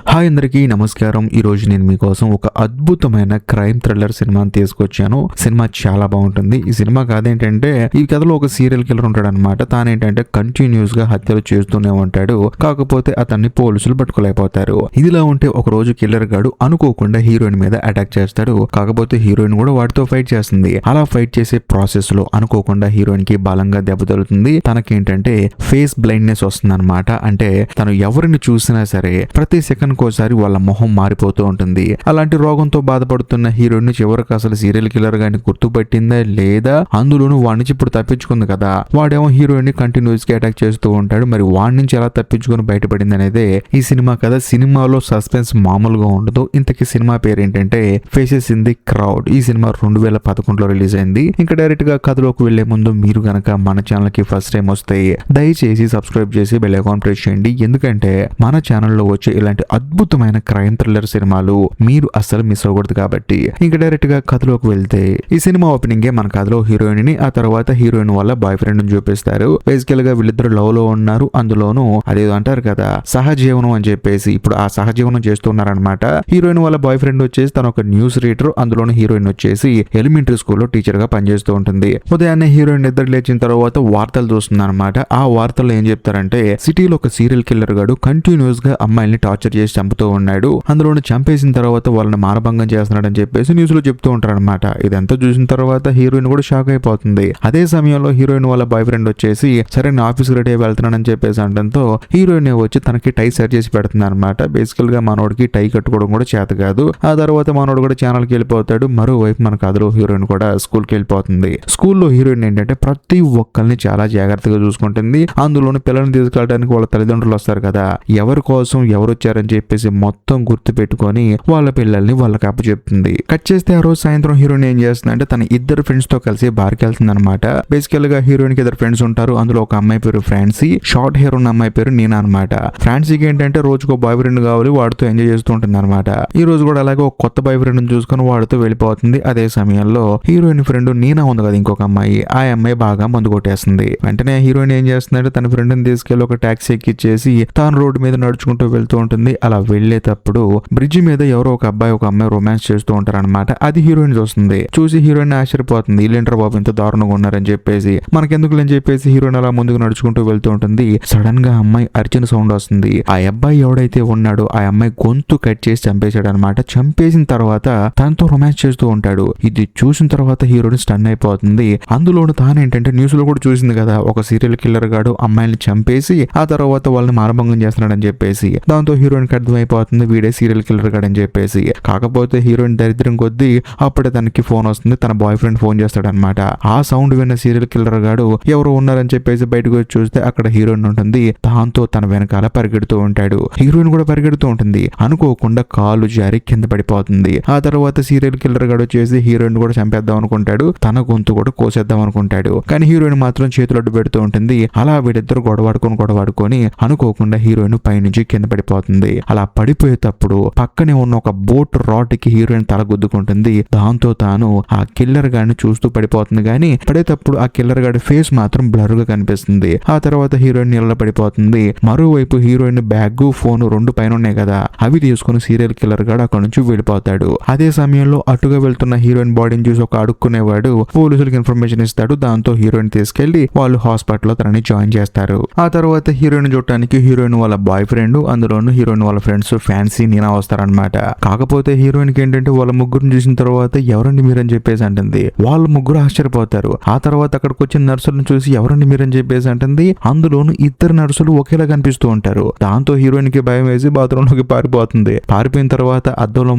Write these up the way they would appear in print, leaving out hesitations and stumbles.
Hi అందరికీ నమస్కారం. ఈ రోజు నేను మీకోసం ఒక అద్భుతమైన క్రైమ్ థ్రిల్లర్ సినిమాని తీసుకొచ్చాను. సినిమా చాలా బాగుంటుంది. ఈ సినిమా కాదేంటంటే ఈ కథలో ఒక సీరియల్ కిల్లర్ ఉంటాడు అనమాట. తానేంటంటే కంటిన్యూస్ గా హత్యలు చేస్తూనే ఉంటాడు. కాకపోతే అతన్ని పోలీసులు పట్టుకోలేకపోతారు. ఇదిలా ఉంటే ఒక రోజు కిల్లర్ గాడు అనుకోకుండా హీరోయిన్ మీద అటాక్ చేస్తాడు. కాకపోతే హీరోయిన్ కూడా వాటితో ఫైట్ చేస్తుంది. అలా ఫైట్ చేసే ప్రాసెస్ లో అనుకోకుండా హీరోయిన్ కి బలంగా దెబ్బ తగులుతుంది. తనకేంటంటే ఫేస్ బ్లైండ్నెస్ వస్తుంది అనమాట. అంటే తను ఎవరిని చూసినా సరే ప్రతి సెకండ్ కోసారి వాళ్ళ మొహం మారిపోతూ ఉంటుంది. అలాంటి రోగంతో బాధపడుతున్న హీరోయిన్ చివరికి అసలు సీరియల్ కిల్లర్ గాని గుర్తుపట్టిందా లేదా, అందులోనూ వాడి నుంచి ఇప్పుడు తప్పించుకుంది కదా, వాడేమో హీరోయిన్ ని కంటిన్యూస్ గా అటాక్ చేస్తూ ఉంటాడు. మరి వాడి నుంచి ఎలా తప్పించుకుని బయటపడింది అనేది ఈ సినిమా కదా. సినిమాలో సస్పెన్స్ మామూలుగా ఉండదు. ఇంతకీ సినిమా పేరు ఏంటంటే ఫేసెస్ ఇన్ ది క్రౌడ్. ఈ సినిమా 2011లో రిలీజ్ అయింది. ఇంకా డైరెక్ట్ గా కథలోకి వెళ్లే ముందు మీరు గనక మన ఛానల్ కి ఫస్ట్ టైం వస్తే దయచేసి సబ్స్క్రైబ్ చేసి బెల్ ఐకాన్ ప్రెస్ చేయండి. ఎందుకంటే మన ఛానల్లో వచ్చే ఇలాంటి అద్భుతమైన క్రైమ్ థ్రిల్లర్ సినిమాలు మీరు అస్సలు మిస్ అవ్వకూడదు కాబట్టి. ఇంకా డైరెక్ట్ గా కథలోకి వెళ్తే ఈ సినిమా ఓపెనింగ్ మన కథలో హీరోయిన్ ని, ఆ తర్వాత హీరోయిన్ వాళ్ళ బాయ్ ఫ్రెండ్ ని చూపిస్తారు. బేసికల్ గా వీళ్ళిద్దరు లవ్ లో ఉన్నారు. అందులోనూ అదేదో అంటారు కదా సహజీవనం అని చెప్పేసి, ఇప్పుడు ఆ సహజీవనం చేస్తున్నారనమాట. హీరోయిన్ వాళ్ళ బాయ్ ఫ్రెండ్ వచ్చేసి తన ఒక న్యూస్ రీడర్, అందులోనూ హీరోయిన్ వచ్చేసి ఎలిమెంటరీ స్కూల్లో టీచర్ గా పనిచేస్తూ ఉంటుంది. ఉదయాన్నే హీరోయిన్ నిద్ర లేచిన తర్వాత వార్తలు చూస్తుంది అనమాట. ఆ వార్తల్లో ఏం చెప్తారంటే సిటీలో ఒక సీరియల్ కిల్లర్ గాడు కంటిన్యూస్ గా అమ్మాయిల్ని టార్చర్ చేసి చంపుతూ ఉన్నాడు. అందులోని చంపేసిన తర్వాత వాళ్ళని మానభంగం చేస్తున్నాడని చెప్పేసి న్యూస్ లో చెప్తూ ఉంటారు అనమాట. ఇదంతా చూసిన తర్వాత హీరోయిన్ కూడా షాక్ అయిపోతుంది. అదే సమయంలో హీరోయిన్ వాళ్ళ బాయ్ ఫ్రెండ్ వచ్చేసి సరే నేను ఆఫీస్ రెడీ వెళ్తున్నానని చెప్పేసి అనడంతో హీరోయిన్ వచ్చి తనకి టై సెట్ చేసి పెడుతుంది అనమాట. బేసికల్ గా మనోడికి టై కట్టుకోవడం కూడా చేత కాదు. ఆ తర్వాత మనోడు కూడా ఛానల్ కి వెళ్ళిపోతాడు. మరోవైపు మన కథలో హీరోయిన్ కూడా స్కూల్ కి వెళ్ళిపోతుంది. స్కూల్లో హీరోయిన్ ఏంటంటే ప్రతి ఒక్కరిని చాలా జాగ్రత్తగా చూసుకుంటుంది. అందులోని పిల్లల్ని తీసుకెళ్ళడానికి వాళ్ళ తల్లిదండ్రులు వస్తారు కదా, ఎవరి కోసం ఎవరు వచ్చారని చెప్పేసి మొత్తం గుర్తు పెట్టుకొని వాళ్ళ పిల్లల్ని వాళ్ళకి అప్పచెప్తుంది. కట్ చేస్తే ఆ రోజు సాయంత్రం హీరోయిన్ ఏం చేస్తుందంటే తన ఇద్దరు ఫ్రెండ్స్ తో కలిసి బార్కి వెళ్తుంది అనమాట. బేసికల్ గా హీరోయిన్ కి ఇద్దరు ఫ్రెండ్స్ ఉంటారు. అందులో ఒక అమ్మాయి పేరు ఫ్రాన్సీ, షార్ట్ హెయిర్ ఉన్న అమ్మాయి పేరు నీనా అనమాట. ఫ్రాన్సీకి ఏంటంటే రోజుకో బాయ్ ఫ్రెండ్ కావాలి, వాడితో ఎంజాయ్ చేస్తూ ఉంటుంది అనమాట. ఈ రోజు కూడా అలాగే ఒక కొత్త బాయ్ ఫ్రెండ్ చూసుకొని వాడితో వెళ్ళిపోతుంది. అదే సమయంలో హీరోయిన్ ఫ్రెండ్ నీనా ఉంది కదా ఇంకొక అమ్మాయి, ఆ అమ్మాయి బాగా మందు కొట్టేస్తుంది. వెంటనే హీరోయిన్ ఏం చేస్తుందంటే తన ఫ్రెండ్ ని తీసుకెళ్లి ఒక టాక్సీ ఎక్కిచ్చేసి తాను రోడ్డు మీద నడుచుకుంటూ వెళ్తూ ఉంటుంది. అలా వెళ్లేటప్పుడు బ్రిడ్జ్ మీద ఎవరో ఒక అబ్బాయి ఒక అమ్మాయి రొమాన్స్ చేస్తూ ఉంటారనమాట. అది హీరోయిన్ చూస్తుంది. చూసి హీరోయిన్ ఆశ్చర్యపోతుంది. వీళ్ళేంటారు బాబు ఇంత దారుణంగా ఉన్నారని చెప్పేసి. మనకెందుకులని చెప్పేసి హీరోయిన్ అలా ముందుకు నడుచుకుంటూ వెళ్తూ ఉంటుంది. సడన్ గా అమ్మాయి అర్జున్ సౌండ్ వస్తుంది. ఆ అబ్బాయి ఎవడైతే ఉన్నాడో ఆ అమ్మాయి గొంతు కట్ చేసి చంపేశాడు అనమాట. చంపేసిన తర్వాత తనతో రొమాన్స్ చేస్తూ ఉంటాడు. ఇది చూసిన తర్వాత హీరోయిన్ స్టన్ అయిపోతుంది. అందులోను తానేంటంటే న్యూస్ లో కూడా చూసింది కదా ఒక సీరియల్ కిల్లర్ గాడు అమ్మాయిని చంపేసి ఆ తర్వాత వాళ్ళని మానభంగం చేస్తున్నాడని చెప్పేసి. దాంతో హీరోయిన్ కి అర్థమైపోతుంది వీడే సీరియల్ కిల్లర్ గాడు అని చెప్పేసి. కాకపోతే హీరోయిన్ దరిద్రం కొద్దీ అప్పుడే తనకి ఫోన్ వస్తుంది. తన బాయ్ ఫ్రెండ్ ఫోన్ చేస్తాడనమాట. ఆ సౌండ్ విన్న సీరియల్ కిల్లర్ గాడు ఎవరు ఉన్నారని చెప్పేసి బయటకు వచ్చి చూస్తే అక్కడ హీరోయిన్ ఉంటుంది. దాంతో తన వెనకాల పరిగెడుతూ ఉంటాడు. హీరోయిన్ కూడా పరిగెడుతూ ఉంటుంది. అనుకోకుండా కాలు జారి కింద పడిపోతుంది. ఆ తర్వాత సీరియల్ కిల్లర్ గాడు వచ్చేసి హీరోయిన్ కూడా చంపేద్దాం అనుకుంటాడు. తన గొంతు కూడా కోసేద్దాం అనుకుంటాడు. కానీ హీరోయిన్ మాత్రం చేతులు అడ్డు పెడుతూ ఉంటుంది. అలా వీడిద్దరు గొడవాడుకొని అనుకోకుండా హీరోయిన్ పైనుంచి కింద పడిపోతుంది. అలా పడిపోయేటప్పుడు పక్కనే ఉన్న ఒక బోట్ రాడ్ కి హీరోయిన్ తల గుద్దుకుంటుంది. దాంతో తాను ఆ కిల్లర్ గాడిని చూస్తూ పడిపోతుంది. కానీ పడేటప్పుడు ఆ కిల్లర్ గాడి ఫేస్ మాత్రం బ్లర్ గా కనిపిస్తుంది. ఆ తర్వాత హీరోయిన్ నీళ్ళ పడిపోతుంది. మరోవైపు హీరోయిన్ బ్యాగ్ ఫోన్ రెండు పైన ఉన్నాయి కదా, అవి తీసుకుని సీరియల్ కిల్లర్ గాడు అక్కడ నుంచి వెళ్ళిపోతాడు. అదే సమయంలో అటుగా వెళ్తున్న హీరోయిన్ బాడీని చూసి ఒక అడుక్కునేవాడు పోలీసులకు ఇన్ఫర్మేషన్ ఇస్తాడు. దాంతో హీరోయిన్ తీసుకెళ్లి వాళ్ళు హాస్పిటల్లో తనని జాయిన్ చేస్తారు. ఆ తర్వాత హీరోయిన్ చూడటానికి హీరోయిన్ వాళ్ళ బాయ్ ఫ్రెండ్, అందులోనూ హీరోయిన్ వాళ్ళ ఫ్రెండ్స్ ఫ్యాన్సీ నీనా వస్తారనమాట. కాకపోతే హీరోయిన్ కి ఏంటంటే వాళ్ళ ముగ్గురిని చూసిన తర్వాత ఎవరండి మీరని చెప్పేసి అంటుంది. వాళ్ళ ముగ్గురు ఆశ్చర్యపోతారు. ఆ తర్వాత అక్కడికి వచ్చిన నర్సులను చూసి ఎవరండి మీరని చెప్పేసి అంటుంది. అందులోనూ ఇద్దరు నర్సులు ఒకేలా కనిపిస్తూ ఉంటారు. దాంతో హీరోయిన్ కి భయం వేసి బాత్రూమ్ లోకి పారిపోతుంది. పారిపోయిన తర్వాత అద్దంలో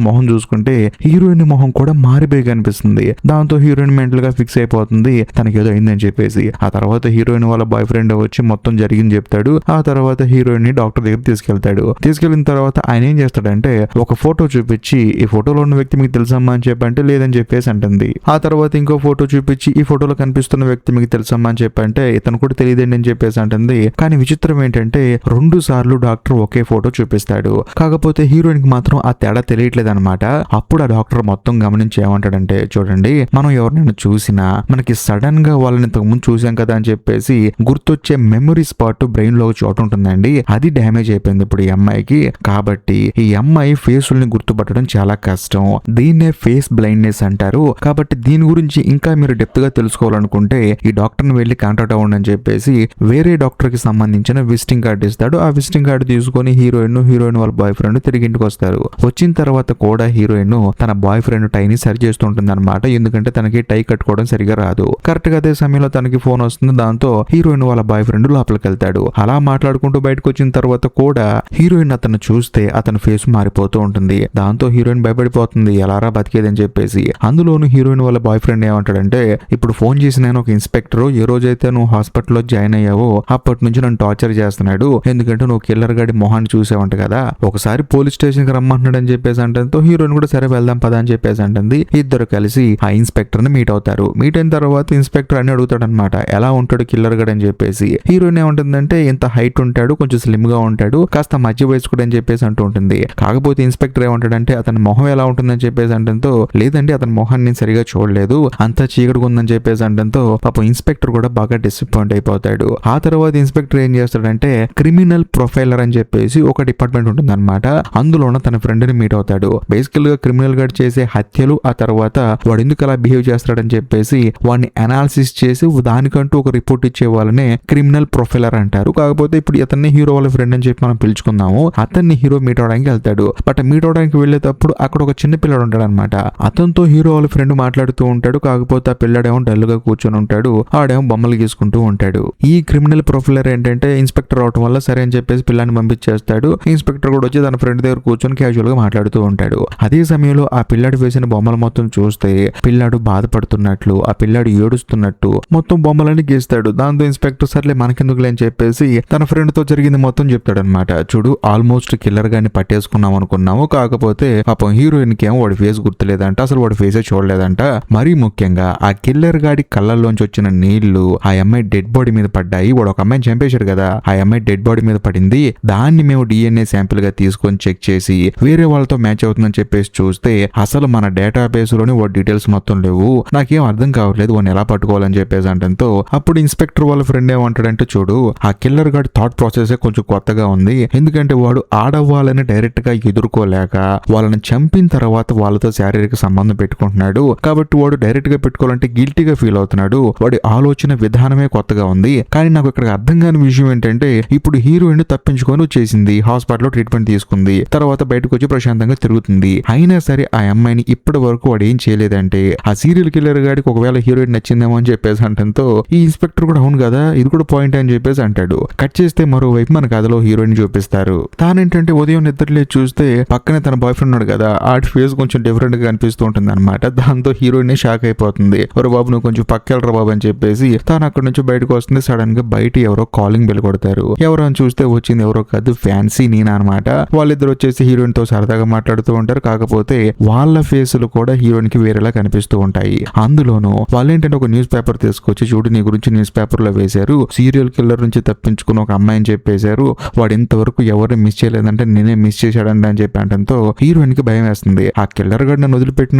మొహం చూసుకుంటే హీరోయిన్ మొహం కూడా మారిపోయి కనిపిస్తుంది. దాంతో హీరోయిన్ మెంటల్ గా ఫిక్స్ అయిపోతుంది తనకి ఏదో అయిందని చెప్పేసి. ఆ తర్వాత హీరోయిన్ వాళ్ళ బాయ్ ఫ్రెండ్ వచ్చి మొత్తం జరిగింది చెప్తాడు. ఆ తర్వాత హీరోయిన్ ని డాక్టర్ దగ్గర తీసుకెళ్తాడు. తీసుకెళ్లిన తర్వాత ఆయన ఏం చేస్తాడంటే ఒక ఫోటో చూపించి ఈ ఫోటోలో ఉన్న వ్యక్తి మీకు తెలుసమ్మా అని చెప్పంటే లేదని చెప్పేసి అంటుంది. ఆ తర్వాత ఇంకో ఫోటో చూపించి ఈ ఫోటోలో కనిపిస్తున్న వ్యక్తి మీకు తెలుసమ్మా అని చెప్పంటే ఇతను కూడా తెలియదండి అని చెప్పేసి అంటుంది. కానీ విచిత్రం ఏంటంటే 2 సార్లు డాక్టర్ ఒకే ఫోటో చూపిస్తాడు. కాకపోతే హీరోయిన్ కి మాత్రం ఆ తేడా తెలియట్లేదు అనమాట. అప్పుడు ఆ డాక్టర్ మొత్తం గమనించి ఏమంటాడంటే చూడండి మనం ఎవరినైనా చూసినా మనకి సడన్ గా వాళ్ళని ఇంతకు ముందు చూసాం కదా అని చెప్పేసి గుర్తొచ్చే మెమరీ స్పాట్ బ్రెయిన్ లో చోటు ఉంటుందండి. అది డ్యామేజ్ అయిపోయింది ఇప్పుడు ఈ అమ్మాయికి. కాబట్టి ఈ అమ్మాయి ఫేసుల్ని గుర్తుపట్టడం చాలా కష్టం. దీన్నే ఫేస్ బ్లైండ్నెస్ అంటారు. కాబట్టి దీని గురించి ఇంకా మీరు డెప్త్ గా తెలుసుకోవాలనుకుంటే ఈ డాక్టర్ ని వెళ్లి కాంటాక్ట్ అవ్వండి అని చెప్పేసి వేరే డాక్టర్ కి సంబంధించిన విజిటింగ్ కార్డు ఇస్తాడు. ఆ విజిటింగ్ కార్డు తీసుకొని హీరోయిన్ వాళ్ళ బాయ్ ఫ్రెండ్ తిరిగి ఇంటికి వస్తారు. వచ్చిన తర్వాత కూడా హీరోయిన్ తన బాయ్ ఫ్రెండ్ టైని సరి చేస్తుంటుంది అనమాట. ఎందుకంటే తనకి టై కట్టుకోవడం సరిగా రాదు. కరెక్ట్ గా అదే సమయంలో తనకి ఫోన్ వస్తుంది. దాంతో హీరోయిన్ వాళ్ళ బాయ్ ఫ్రెండ్ లోపలికి వెళ్తాడు. అలా మాట్లాడుకుంటూ బయటకు వచ్చిన తర్వాత కూడా హీరోయిన్ అతను చూస్తే అతని ఫేస్ మారిపోతూ ఉంటుంది. దాంతో హీరోయిన్ భయపడిపోతుంది, ఎలారా బతికేదని చెప్పేసి. అందులోను హీరోయిన్ వాళ్ళ బాయ్ ఫ్రెండ్ ఏమంటాడంటే, ఇప్పుడు ఫోన్ చేసి నేను ఒక ఇన్స్పెక్టర్, ఏ రోజైతే నువ్వు హాస్పిటల్లో జాయిన్ అయ్యావో అప్పటి నుంచి నన్ను టార్చర్ చేస్తున్నాడు. ఎందుకంటే నువ్వు కిల్లర్ గాడి మొహాన్ని చూసావంట కదా, ఒకసారి పోలీస్ స్టేషన్ కి రమ్మంటున్నాడు అని చెప్పేసి అంటే హీరోయిన్ కూడా సరే వెళ్దాం పదా అని చెప్పేసి అంటుంది. ఇద్దరు కలిసి ఆ ఇన్స్పెక్టర్ ని మీట్ అవుతారు. మీట్ అయిన తర్వాత ఇన్స్పెక్టర్ అని అడుగుతాడు అనమాట, ఎలా ఉంటాడు కిల్లర్ గడ్ అని చెప్పేసి. హీరోయిన్ ఏమంటుందంటే, ఇంత హైట్ ఉంటాడు, కొంచెం స్లిమ్ గా ఉంటాడు, కాస్త మధ్య వయస్కుడు అని చెప్పేసి అంటూ ఉంటుంది. కాకపోతే ఇన్స్పెక్టర్ ఏమంటాడంటే, అతని మొహం ఎలా ఉంటుందని చెప్పేసి అంటంతో, లేదండి అతని మొహాన్ని నేను సరిగా చూడలేదు, అంతా చీకటిగా ఉందని చెప్పేసి అంటంతో పాపం ఇన్స్పెక్టర్ కూడా బాగా డిసప్పాయింట్ అయిపోతాడు. ఆ తర్వాత ఇన్స్పెక్టర్ ఏం చేస్తాడంటే, క్రిమినల్ ప్రొఫైలర్ అని చెప్పేసి ఒక డిపార్ట్మెంట్ ఉంటుంది అనమాట. అందులోన తన ఫ్రెండ్ ని మీట్ అవుతాడు. బేసికల్ గా క్రిమినల్ గా చేసే హత్యలు, ఆ తర్వాత వాడు ఎందుకు అలా బిహేవ్ చేస్తాడని చెప్పేసి వాడిని అనాలిసిస్ చేసి దానికంటూ ఒక రిపోర్ట్ ఇచ్చే వాళ్ళనే క్రిమినల్ ప్రొఫైలర్ అంటారు. కాకపోతే ఇప్పుడు ఇతన్ని హీరో వాళ్ళ ఫ్రెండ్ అని చెప్పి మనం పిలుచుకుందాము. అతన్ని హీరో మీట్ అవడానికి వెళ్తాడు. బట్ మీట్ అవడానికి వెళ్ళేటప్పుడు అక్కడ ఒక చిన్న పిల్లడు ఉంటాడు అనమాట. అతనితో హీరో వాళ్ళ ఫ్రెండ్ మాట్లాడుతూ ఉంటాడు. కాకపోతే ఆ పిల్లడేమో డల్ గా కూర్చొని ఉంటాడు, ఆడేమో బొమ్మలు గీసుకుంటూ ఉంటాడు. ఈ క్రిమినల్ ప్రొఫైలర్ ఏంటంటే ఇన్స్పెక్టర్ అవటం వల్ల సరే అని చెప్పేసి పిల్లాన్ని పంపించేస్తాడు. ఇన్స్పెక్టర్ కూడా వచ్చి తన ఫ్రెండ్ దగ్గర కూర్చొని క్యాజువల్ గా మాట్లాడుతూ ఉంటాడు. అదే సమయంలో ఆ పిల్లాడు వేసిన బొమ్మలు మొత్తం చూస్తే పిల్లాడు బాధపడుతున్నట్లు, ఆ పిల్లాడు ఏడుస్తున్నట్టు మొత్తం బొమ్మలన్నీ గీస్తాడు. దాంతో ఇన్స్పెక్టర్ సర్లే మనకెందుకులే అని చెప్పేసి తన ఫ్రెండ్ తో జరిగింది మొత్తం చెప్తాడు అనమాట. చూడు, ఆల్మోస్ట్ కిల్లర్ గాని పట్టేసుకున్నాం అనుకున్నాము, కాకపోతే పాపం హీరోయిన్ కి ఏమో వాడి ఫేస్ గుర్తులేదంట, అసలు వాడి ఫేసే చూడలేదంట. మరీ ముఖ్యంగా ఆ కిల్లర్ గాడి కళ్ళల్లోంచి వచ్చిన నీళ్లు ఆ అమ్మాయి డెడ్ బాడీ మీద పడ్డాయి. వాడు ఒక అమ్మాయిని చంపేశాడు కదా, ఆ అమ్మాయి డెడ్ బాడీ మీద పడింది. దాన్ని మేము DNA శాంపిల్ గా తీసుకొని చెక్ చేసి వేరే వాళ్ళతో మ్యాచ్ అవుతుందని చెప్పేసి చూస్తే అసలు మన డేటాబేస్ లోని వాడి డీటెయిల్స్ మొత్తం లేవు. నాకేం అర్థం కావట్లేదు వాడిని ఎలా పట్టుకోవాలని చెప్పేసి అంటంతో అప్పుడు ఇన్స్పెక్టర్ వాళ్ళ ఫ్రెండ్ ఏమంటాడంటే, చూడు, ఆ కిల్లర్ గాడి థాట్ ప్రాసెస్ కొంచెం కొత్తగా ఉంది. ఎందుకంటే వాడు ఆడవాళ్ళని డైరెక్ట్ గా ఎదుర్కోలేక వాళ్ళని చంపిన తర్వాత వాళ్ళతో శారీరక సంబంధం పెట్టుకుంటున్నాడు. కాబట్టి వాడు డైరెక్ట్ గా పెట్టుకోవాలంటే గిల్టీగా ఫీల్ అవుతున్నాడు. వాడి ఆలోచన విధానమే కొత్తగా ఉంది. కానీ నాకు ఇక్కడ అర్థం కాని విషయం ఏంటంటే, ఇప్పుడు హీరోయిన్ తప్పించుకొని వచ్చేసింది, హాస్పిటల్లో ట్రీట్మెంట్ తీసుకుంది, తర్వాత బయటకు వచ్చి ప్రశాంతంగా తిరుగుతుంది. అయినా సరే ఆ అమ్మాయిని ఇప్పటి వరకు వాడు ఏం చేయలేదంటే ఆ సీరియల్ కిల్లర్ గాడికి ఒకవేళ హీరోయిన్ నచ్చిందేమో అని చెప్పేసి అంటంతో ఈ ఇన్స్పెక్టర్ కూడా అవును కదా, ఇది కూడా పాయింట్ అని చెప్పేసి అంటాడు. కట్ చేస్తే మరోవైపు మన కథలో హీరోయిన్ చూపిస్తారు. తానేంటంటే ఉదయం నిద్రలే చూస్తే పక్కనే తన బాయ్ ఫ్రెండ్ ఉన్నాడు కదా, ఆడి ఫేస్ కొంచెం డిఫరెంట్ గా కనిపిస్తూ ఉంటుంది అనమాట. దాంతో హీరోయిన్ షాక్ అయిపోతుంది. ఒరే బాబు, నువ్వు కొంచెం పక్కెళ్ళరా బాబు అని చెప్పేసి తాను అక్కడ నుంచి బయటకు వస్తుంది. సడన్ గా బయట ఎవరో కాలింగ్ బెల్ కొడతారు. ఎవరో అని చూస్తే వచ్చింది ఎవరో కాదు, ఫ్యాన్సీ నేనా అనమాట. వాళ్ళిద్దరు వచ్చేసి హీరోయిన్ తో సరదాగా మాట్లాడుతూ ఉంటారు. కాకపోతే వాళ్ళ ఫేసులు కూడా హీరోయిన్ కి వేరేలా కనిపిస్తూ ఉంటాయి. అందులోనూ వాళ్ళేంటంటే ఒక న్యూస్ పేపర్ తీసుకొచ్చి, చూడు నీ గురించి న్యూస్ పేపర్ లో వేశారు, సీరియల్ కిల్లర్ నుంచి తప్పించుకుని ఒక అమ్మాయిని చెప్పేశారు, వాడు ఇంతవరకు ఎవరిని మిస్ చేయలేదంటే నేనే మిస్ చేశాడంట అని చెప్పి అంటంతో హీరోయిన్ కి భయం వేస్తుంది. ఆ కిల్లర్ గడ్ నన్ను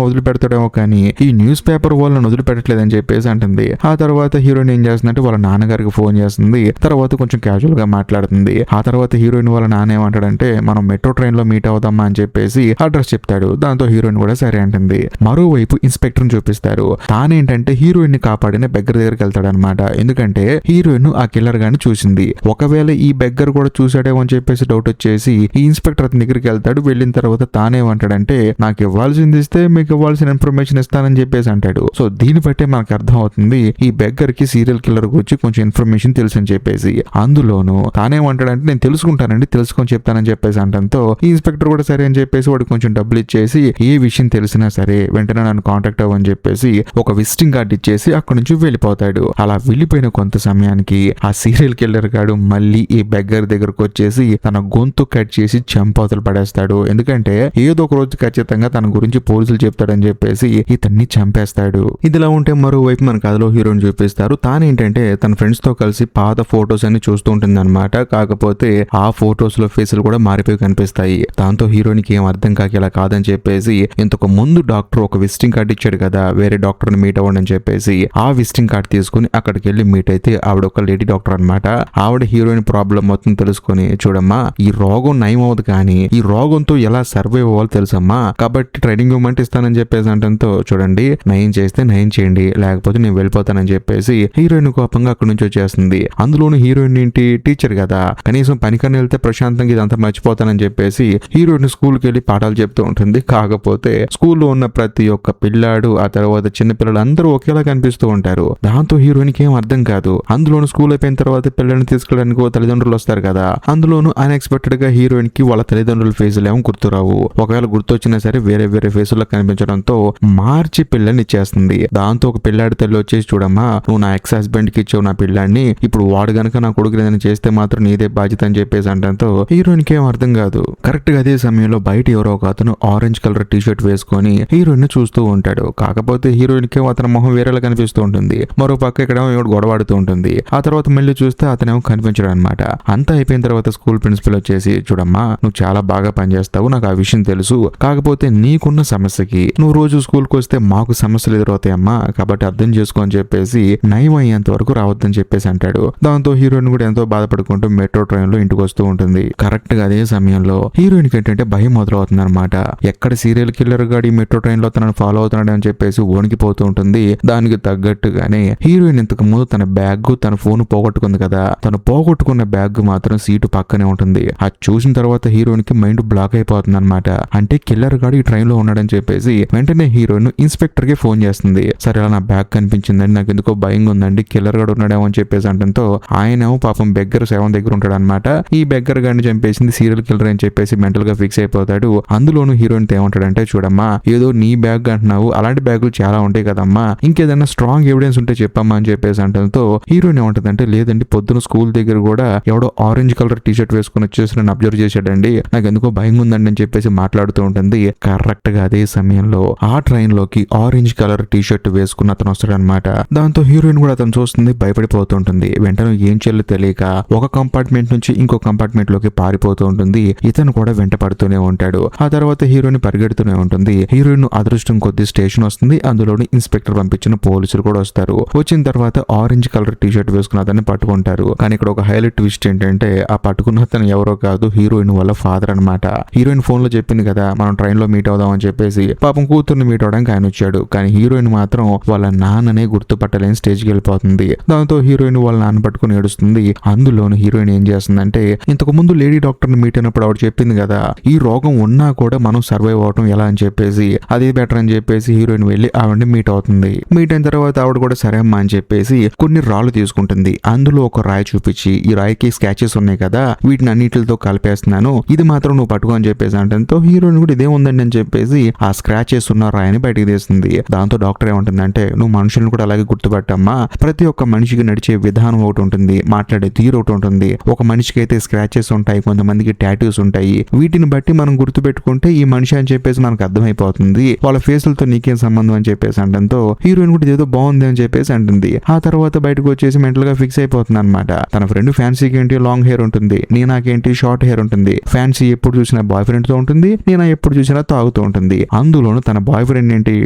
వదిలిపెడతాడేమో కానీ ఈ న్యూస్ పేపర్ వాళ్ళని వదిలిపెట్టట్లేదని చెప్పేసి అంటుంది. ఆ తర్వాత హీరోయిన్ ఏం చేస్తుందంటే వాళ్ళ నాన్నగారికి ఫోన్ చేస్తుంది. తర్వాత కొంచెం క్యాజువల్ గా మాట్లాడుతుంది. ఆ తర్వాత హీరోయిన్ వాళ్ళ నాన్న ఏమంటాడంటే, మనం మెట్రో ట్రైన్ లో మీట్ అవుదామా అని చెప్పేసి అడ్రస్ చెప్తాడు. దాంతో హీరోయిన్ కూడా సరే అంటుంది. మరోవైపు ఇన్స్పెక్టర్ ని చూపిస్తారు. తానేంటంటే హీరోయిన్ ని కాపాడిన బెగ్గర్ దగ్గరికి వెళ్తాడనమాట. ఎందుకంటే హీరోయిన్ ఆ కిల్లర్ గాని చూసింది. ఒకవేళ ఈ బెగ్గర్ కూడా చూసాడేమో అని చెప్పేసి డౌట్ వచ్చేసి ఈ ఇన్స్పెక్టర్ అతని దగ్గరికి వెళ్తాడు. వెళ్ళిన తర్వాత తానేమంటాడంటే, నాకు ఇవ్వాల్సింది ఇస్తే మీకు ఇవ్వాల్సిన ఇన్ఫర్మేషన్ ఇస్తానని చెప్పేసి అంటాడు. సో దీన్ని బట్టే మనకు అర్థం అవుతుంది ఈ బెగ్గర్ కి సీరియల్ కిల్లర్ గురించి కొంచెం ఇన్ఫర్మేషన్ తెలుసు అని చెప్పేసి. అందులోను తానేమంటాడంటే, నేను తెలుసుకుంటానండి, తెలుసుకొని చెప్తానని చెప్పేసి అంటంతో ఈ ఇన్స్పెక్టర్ కూడా సరే అని చెప్పేసి వాడు కొంచెం డబ్బులు ఇచ్చేసి ఏ విషయం తెలిసినా సరే వెంటనే నన్ను కాంటాక్ట్ అవ్వని చెప్పేసి ఒక విజిటింగ్ కార్డు ఇచ్చేసి అక్కడి నుంచి వెళ్ళిపోతాడు. అలా వెళ్ళిపోయిన కొంత సమయానికి ఆ సీరియల్ కిల్లర్ గాడు మళ్ళీ ఈ బెగ్గర్ దగ్గరకు వచ్చేసి తన గొంతు కట్ చేసి చంపవతలు పడేస్తాడు. ఎందుకంటే ఏదో ఒక రోజు ఖచ్చితంగా తన గురించి పోలీసులు చెప్తాడని చెప్పేసి ఇతన్ని చంపేస్తాడు. ఇదిలా ఉంటే మరోవైపు మన కథలో హీరోని చూపిస్తారు. తానేంటంటే తన ఫ్రెండ్స్ తో కలిసి పాత ఫోటోస్ అన్ని చూస్తూ ఉంటుంది అనమాట. కాకపోతే ఆ ఫోటోస్ లో ఫేసులు కూడా మారిపోయి కనిపిస్తాయి. దాంతో హీరోయిన్ కి ఏం అర్థం కాక ఇలా కాదని చెప్పేసి ఇంతకు ముందు డాక్టర్ ఒక విజిటింగ్ కార్డు ఇచ్చాడు కదా, వేరే డాక్టర్ ని మీట్ అవ్వండి అని చెప్పేసి ఆ విజిటింగ్ కార్డు తీసుకుని అక్కడికి వెళ్ళి మీట్ అయితే ఆవిడ ఒక లేడీ డాక్టర్ అనమాట. ఆవిడ హీరోయిన్ ప్రాబ్లం మొత్తం తెలుసుకొని, చూడమ్మా, ఈ రోగం రోగం నయం అవ్వదు కానీ ఈ రోగంతో ఎలా సర్వైవ్ అవ్వాలో తెలుసమ్మా, కాబట్టి ట్రైనింగ్ ఇవ్వమంటే ఇస్తానని చెప్పేసి అంటంతో చూడండి నయం చేస్తే నయం చేయండి లేకపోతే నేను వెళ్ళిపోతానని చెప్పేసి హీరోయిన్ కోపంగా అక్కడి నుంచి వచ్చేస్తుంది. అందులోను హీరోయిన్ ఏంటి టీచర్ కదా, కనీసం పనికన్నా వెళ్తే ప్రశాంతంగా ఇదంతా మర్చిపోతానని చెప్పేసి హీరోయిన్ స్కూల్కి వెళ్ళి పాఠాలు చెప్తూ ఉంటుంది. కాకపోతే స్కూల్లో ఉన్న ప్రతి ఒక్క పిల్లాడు ఆ తర్వాత చిన్న పిల్లలు అందరూ ఒకేలా కనిపిస్తూ ఉంటారు. దాంతో హీరోయిన్కి ఏం అర్థం కాదు. అందులోను స్కూల్ అయిపోయిన తర్వాత పిల్లల్ని తీసుకెళ్ళడానికి తల్లిదండ్రులు వస్తారు కదా, అందులోను అన్ఎక్స్పెక్టెడ్ గా హీరోయిన్ కి వాళ్ళ తల్లిదండ్రుల ఫేసులు ఏమో గుర్తురావు. ఒకవేళ గుర్తొచ్చినా సరే వేరే వేరే ఫేసుల్లో కనిపించడంతో మార్చి పిల్లని ఇచ్చేస్తుంది. దాంతో ఒక పిల్లాడి తల్లి వచ్చేసి చూడమ్మా నువ్వు నా ఎక్స్ హస్బెండ్ కి ఇచ్చావు నా పిల్లాన్ని, ఇప్పుడు వాడు గనక నా కొడుకు ఏదైనా చేస్తే మాత్రం నీదే బాధ్యత అని చెప్పేసి అంటంతో హీరోయిన్ కి ఏం అర్థం కాదు. కరెక్ట్ గా అదే సమయంలో బయట ఎవరో ఒక అతను ఆరెంజ్ కలర్ టీ షర్ట్ వేసుకొని హీరోయిన్ ని చూస్తూ ఉంటాడు. కాకపోతే హీరోయిన్ కి అతని మొహం వేరేలా కనిపిస్తూ ఉంటుంది. మరో పక్క ఇక్కడ గొడవాడుతూ ఉంటుంది. ఆ తర్వాత మళ్ళీ చూస్తే అతనేమో కనిపించడు అనమాట. అంతా అయిపోయిన తర్వాత స్కూల్ ప్రిన్సిపల్ వచ్చేసి చూడమ్మా నువ్వు చాలా బాగా పనిచేస్తావు, నాకు ఆ విషయం తెలుసు, కాకపోతే నీకున్న సమస్యకి నువ్వు రోజు స్కూల్కి వస్తే మాకు సమస్యలు ఎదురవుతాయమ్మా, కాబట్టి అర్థం చేసుకో అని చెప్పేసి నయం అయ్యేంత వరకు రావద్దని చెప్పేసి అంటాడు. దాంతో హీరోయిన్ కూడా ఎంతో బాధపడుకుంటూ మెట్రో ట్రైన్ లో ఇంటికి వస్తూ ఉంటుంది. కరెక్ట్ గా అదే సమయంలో హీరోయిన్ కి ఏంటంటే భయం మొదలవుతుంది అనమాట. ఎక్కడ సీరియల్ కిల్లర్ గాడి మెట్రో ట్రైన్ లో తనను ఫాలో అవుతున్నాడు అని చెప్పేసి వణికిపోతూ ఉంటుంది. దానికి తగ్గట్టుగానే హీరోయిన్ ఇంతకు ముందు తన బ్యాగ్ తన ఫోన్ పోగొట్టుకుంది కదా, తను పోగొట్టుకున్న బ్యాగ్ మాత్రం సీటు పక్కనే ఉంటుంది. అది చూసిన తర్వాత హీరోయిన్ కి మైండ్ బ్లాక్ అయిపోతుంది అనమాట. అంటే కిల్లర్ గాడు ఈ ట్రైన్ లో ఉన్నాడని చెప్పేసి వెంటనే హీరోయిన్ ఇన్స్పెక్టర్ కి ఫోన్ చేస్తుంది. సరే అలా నా బ్యాగ్ కనిపించిందండి, నాకు ఎందుకో భయంగా ఉందండి, కిల్లర్ గాడు ఉన్నాడేమో అని చెప్పేసి అంటంతో ఆయనేమో పాపం బెగ్గర్ శవం దగ్గర ఉంటాడు అనమాట. ఈ బెగ్గర్ గాడిని చంపేసింది సీరియల్ కిల్లర్ అని చెప్పేసి మెంటల్ గా ఫిక్స్ అయిపోతాడు. అందులోనూ హీరోయిన్ ఏమంటాడంటే చూడమ్మా ఏదో నీ బ్యాగ్ అంటున్నావు, అలాంటి బ్యాగులు చాలా ఉంటాయి కదమ్మా, ఇంకేదైనా స్ట్రాంగ్ ఎవిడెన్స్ ఉంటే చెప్పమ్మా అని చెప్పేసి అంటంతో హీరోయిన్ ఏమంటుందంటే లేదండి పొద్దున స్కూల్ దగ్గర కూడా ఎవడో ఆరెంజ్ కలర్ టీ షర్ట్ వేసుకుని వచ్చేసి నన్ను అబ్జర్వ్ చేశాడండి, నాకు ఎందుకో భయం ఉందండి అని చెప్పేసి మాట్లాడుతూ ఉంటుంది. కరెక్ట్ గా అదే సమయంలో ఆ ట్రైన్ లోకి ఆరెంజ్ కలర్ టీ షర్ట్ వేసుకున్న అతను వస్తాడనమాట. దాంతో హీరోయిన్ కూడా అతను చూస్తుంది, భయపడిపోతుంటుంది. వెంటనే ఏం చేయాలో తెలియక ఒక కంపార్ట్మెంట్ నుంచి ఇంకో కంపార్ట్మెంట్ లోకి పారిపోతూ ఉంటుంది. ఇతను కూడా వెంట పడుతూనే ఉంటాడు. ఆ తర్వాత హీరోయిన్ పరిగెడుతూనే ఉంటుంది. హీరోయిన్ అదృష్టం కొద్ది స్టేషన్ వస్తుంది. అందులోని ఇన్స్పెక్టర్ పంపించిన పోలీసులు కూడా వస్తారు. వచ్చిన తర్వాత ఆరెంజ్ కలర్ టీ షర్ట్ వేసుకున్న అతన్ని పట్టుకుంటారు. కానీ ఇక్కడ ఒక హైలైట్ ట్విస్ట్ ఏంటంటే ఆ పట్టుకున్న అతను ఎవరో కాదు, హీరోయిన్ వాళ్ళ ఫాదర్ అనమాట. హీరోయిన్ ఫోన్ లో చెప్పింది కదా మనం ట్రైన్ లో మీట్ అవుదాం అని చెప్పేసి, పాపం కూతుర్ని మీట్ అవడానికి ఆయన వచ్చాడు. కానీ హీరోయిన్ మాత్రం వాళ్ళ నాన్ననే గుర్తుపట్టలేని స్టేజ్కి వెళ్ళిపోతుంది. దాంతో హీరోయిన్ వాళ్ళ నాన్న పట్టుకుని ఏడుస్తుంది. అందులోను హీరోయిన్ ఏం చేస్తుందంటే ఇంతకు ముందు లేడీ డాక్టర్ ని మీట్ అయినప్పుడు ఆవిడ చెప్పింది కదా ఈ రోగం ఉన్నా కూడా మనం సర్వైవ్ అవటం ఎలా అని చెప్పేసి, అదే బెటర్ అని చెప్పేసి హీరోయిన్ వెళ్ళి ఆవిడని మీట్ అవుతుంది. మీట్ అయిన తర్వాత ఆవిడ కూడా సరే అమ్మా అని చెప్పేసి కొన్ని రాళ్ళు తీసుకుంటుంది. అందులో ఒక రాయి చూపించి ఈ రాయికి స్కాచెస్ ఉన్నాయి కదా వీటిని అన్నిటితో కలిపేస్తున్నాను, ఇది మాత్రం నువ్వు పట్టుకో అని చెప్పేసి అంటంతో హీరోయిన్ కూడా ఇదే ఉందండి అని చెప్పేసి ఆ స్క్రాచెస్ ఉన్న రాయిని బయటికి తీస్తుంది. దాంతో డాక్టర్ ఏమంటుందంటే నువ్వు మనుషులను కూడా అలాగే గుర్తుపట్టమ్మా, ప్రతి ఒక్క మనిషికి నడిచే విధానం ఒకటి ఉంటుంది, మాట్లాడే తీరు ఒకటి ఉంటుంది. ఒక మనిషికి అయితే స్క్రాచెస్ ఉంటాయి, కొంతమందికి టాటూస్ ఉంటాయి, వీటిని బట్టి మనం గుర్తుపెట్టుకుంటే ఈ మనిషి అని చెప్పేసి మనకు అర్థమైపోతుంది, వాళ్ళ ఫేసులతో నీకేం సంబంధం అని చెప్పేసి అంటంతో హీరోయిన్ కూడా ఏదో బాగుంది అని చెప్పేసి అంటుంది. ఆ తర్వాత బయటకు వచ్చేసి మెంటల్ గా ఫిక్స్ అయిపోతుంది అనమాట. తన ఫ్రెండ్ ఫ్యాన్సీకి ఏంటి లాంగ్ హెయిర్ ఉంటుంది, నాకేంటి షార్ట్ హెయిర్ ఉంటుంది. ఫ్యాన్సీ ఎప్పుడు చూసినా బాయ్ ఫ్రెండ్ తో ఉంటుంది, నేను ఎప్పుడు చూసినా తాగుతూ ఉంటుంది. అందులోను తన బాయ్ ఫ్రెండ్ ఏంటి